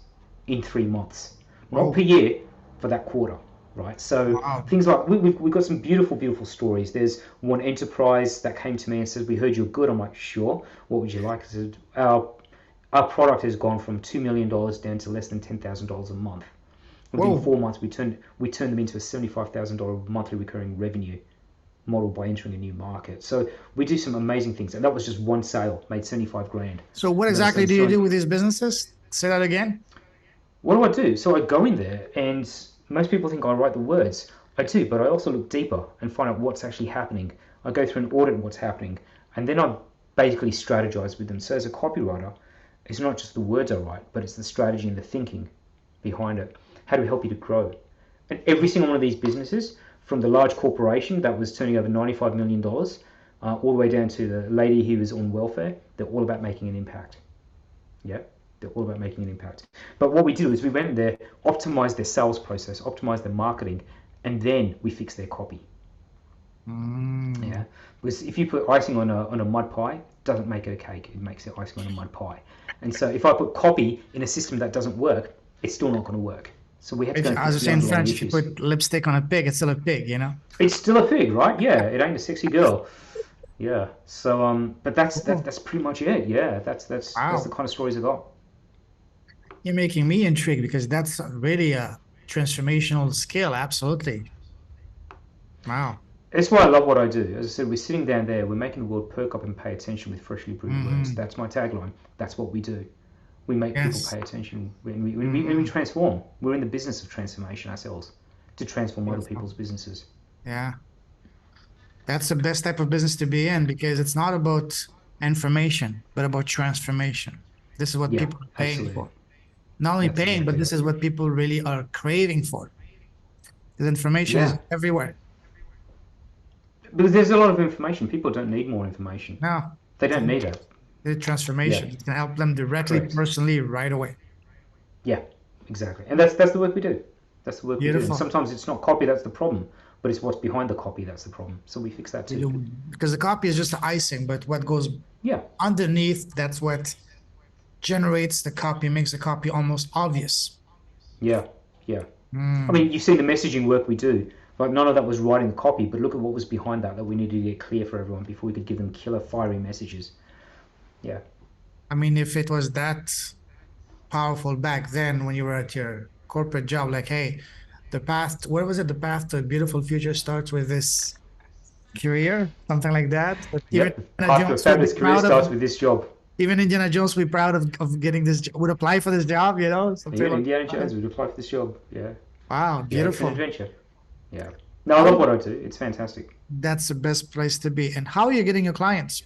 in 3 months. Not per year, for that quarter, right? So things like, we've got some beautiful, beautiful stories. There's one enterprise that came to me and said, we heard you're good. I'm like, sure. What would you like? I said, our product has gone from $2 million down to less than $10,000 a month. Within 4 months, we turned them into a $75,000 monthly recurring revenue model by entering a new market. So we do some amazing things, and that was just one sale, made 75 grand. So what exactly do you do with these businesses? Say that again. What do I do? So I go in there, and most people think I write the words. I do, but I also look deeper and find out what's actually happening. I go through and audit what's happening, and then I basically strategize with them. So as a copywriter, it's not just the words I write, but it's the strategy and the thinking behind it. How do we help you to grow? And every single one of these businesses, from the large corporation that was turning over $95 million, all the way down to the lady who was on welfare, they're all about making an impact. Yeah, they're all about making an impact. But what we do is we went there, optimized their sales process, optimized their marketing, and then we fix their copy. Yeah, because if you put icing on a mud pie, it doesn't make it a cake. It makes it icing on a mud pie. And so if I put copy in a system that doesn't work, it's still not going to work. So we have to go and fix the underlying French, issues. if you put lipstick on a pig, it's still a pig, you know? It's still a pig, right? Yeah, it ain't a sexy girl. Yeah. So but that's pretty much it. Yeah, that's the kind of stories I got. You're making me intrigued, because that's really a transformational skill. Absolutely. Wow. That's why I love what I do. As I said, we're sitting down there, we're making the world perk up and pay attention with freshly brewed words. That's my tagline. That's what we do. We make people pay attention when we transform. We're in the business of transformation ourselves, to transform other people's businesses. Yeah. That's the best type of business to be in, because it's not about information, but about transformation. This is what people are paying for. Not only paying, but this is what people really are craving for. Because information is everywhere. Because there's a lot of information. People don't need more information. No. They don't need it. The transformation. It can help them directly, personally, right away. Yeah, exactly. And that's the work we do. That's the work we do. And sometimes it's not copy that's the problem, but it's what's behind the copy that's the problem. So we fix that too. Because the copy is just the icing, but what goes underneath, that's what generates the copy, makes the copy almost obvious. Yeah. I mean, you've seen the messaging work we do. Like, none of that was writing the copy, but look at what was behind that we needed to get clear for everyone before we could give them killer, fiery messages. I mean, if it was that powerful back then when you were at your corporate job. Like, hey, the path, what was it? The path to a beautiful future starts with this career, something like that. But even Yep. Indiana Path to a Jones would be fabulous career proud starts of. with this job. Even Indiana Jones would be proud of getting this. Would apply for this job, something Even like Indiana that. Jones would apply for this job. Yeah. Wow, Yeah, it's an beautiful. adventure. Yeah. No, I How love what I do. It's fantastic. That's the best place to be. And how are you getting your clients?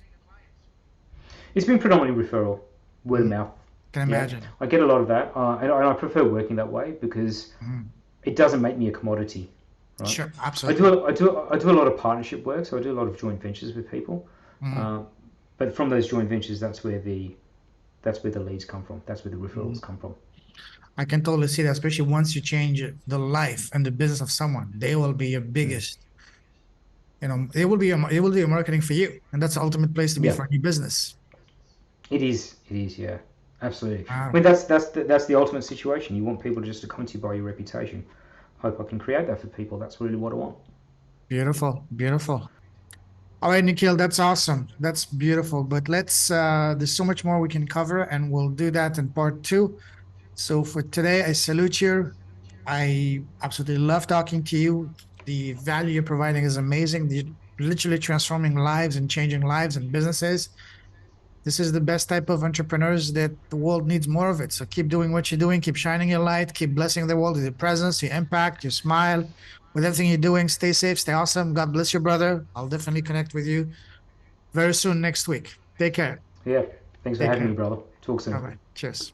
It's been predominantly referral, word of Mm, mouth. can Yeah, imagine. I get a lot of that, and I prefer working that way because Mm, it doesn't make me a commodity, right? sure, I do, absolutely. a, I do, I do a lot of partnership work, so I do a lot of joint ventures with people. Mm, Uh, but from those joint ventures, that's where the leads come from. That's where the mm. referrals come from. I can totally see that, especially once you change the life and the business of someone, they will be your Mm. biggest. It will be your marketing for you, and that's the ultimate place to be Yeah, for any business. it is. It is. Yeah, absolutely. I Wow, mean, that's the ultimate situation. You want people just to come to you by your reputation. Hope I can create that for people. That's really what I want. beautiful, beautiful. All right, Nikhil, that's awesome. That's beautiful. But there's so much more we can cover, and we'll do that in part two. So for today, I salute you. I absolutely love talking to you. The value you're providing is amazing. You're literally transforming lives and changing lives and businesses. This is the best type of entrepreneurs that the world needs more of it. So keep doing what you're doing, keep shining your light, keep blessing the world with your presence, your impact, your smile, with everything you're doing. Stay safe, stay awesome. God bless you, brother. I'll definitely connect with you very soon next week. Take care. Yeah. Thanks for Take having me, care. brother. Talk Bye soon. bye. Cheers.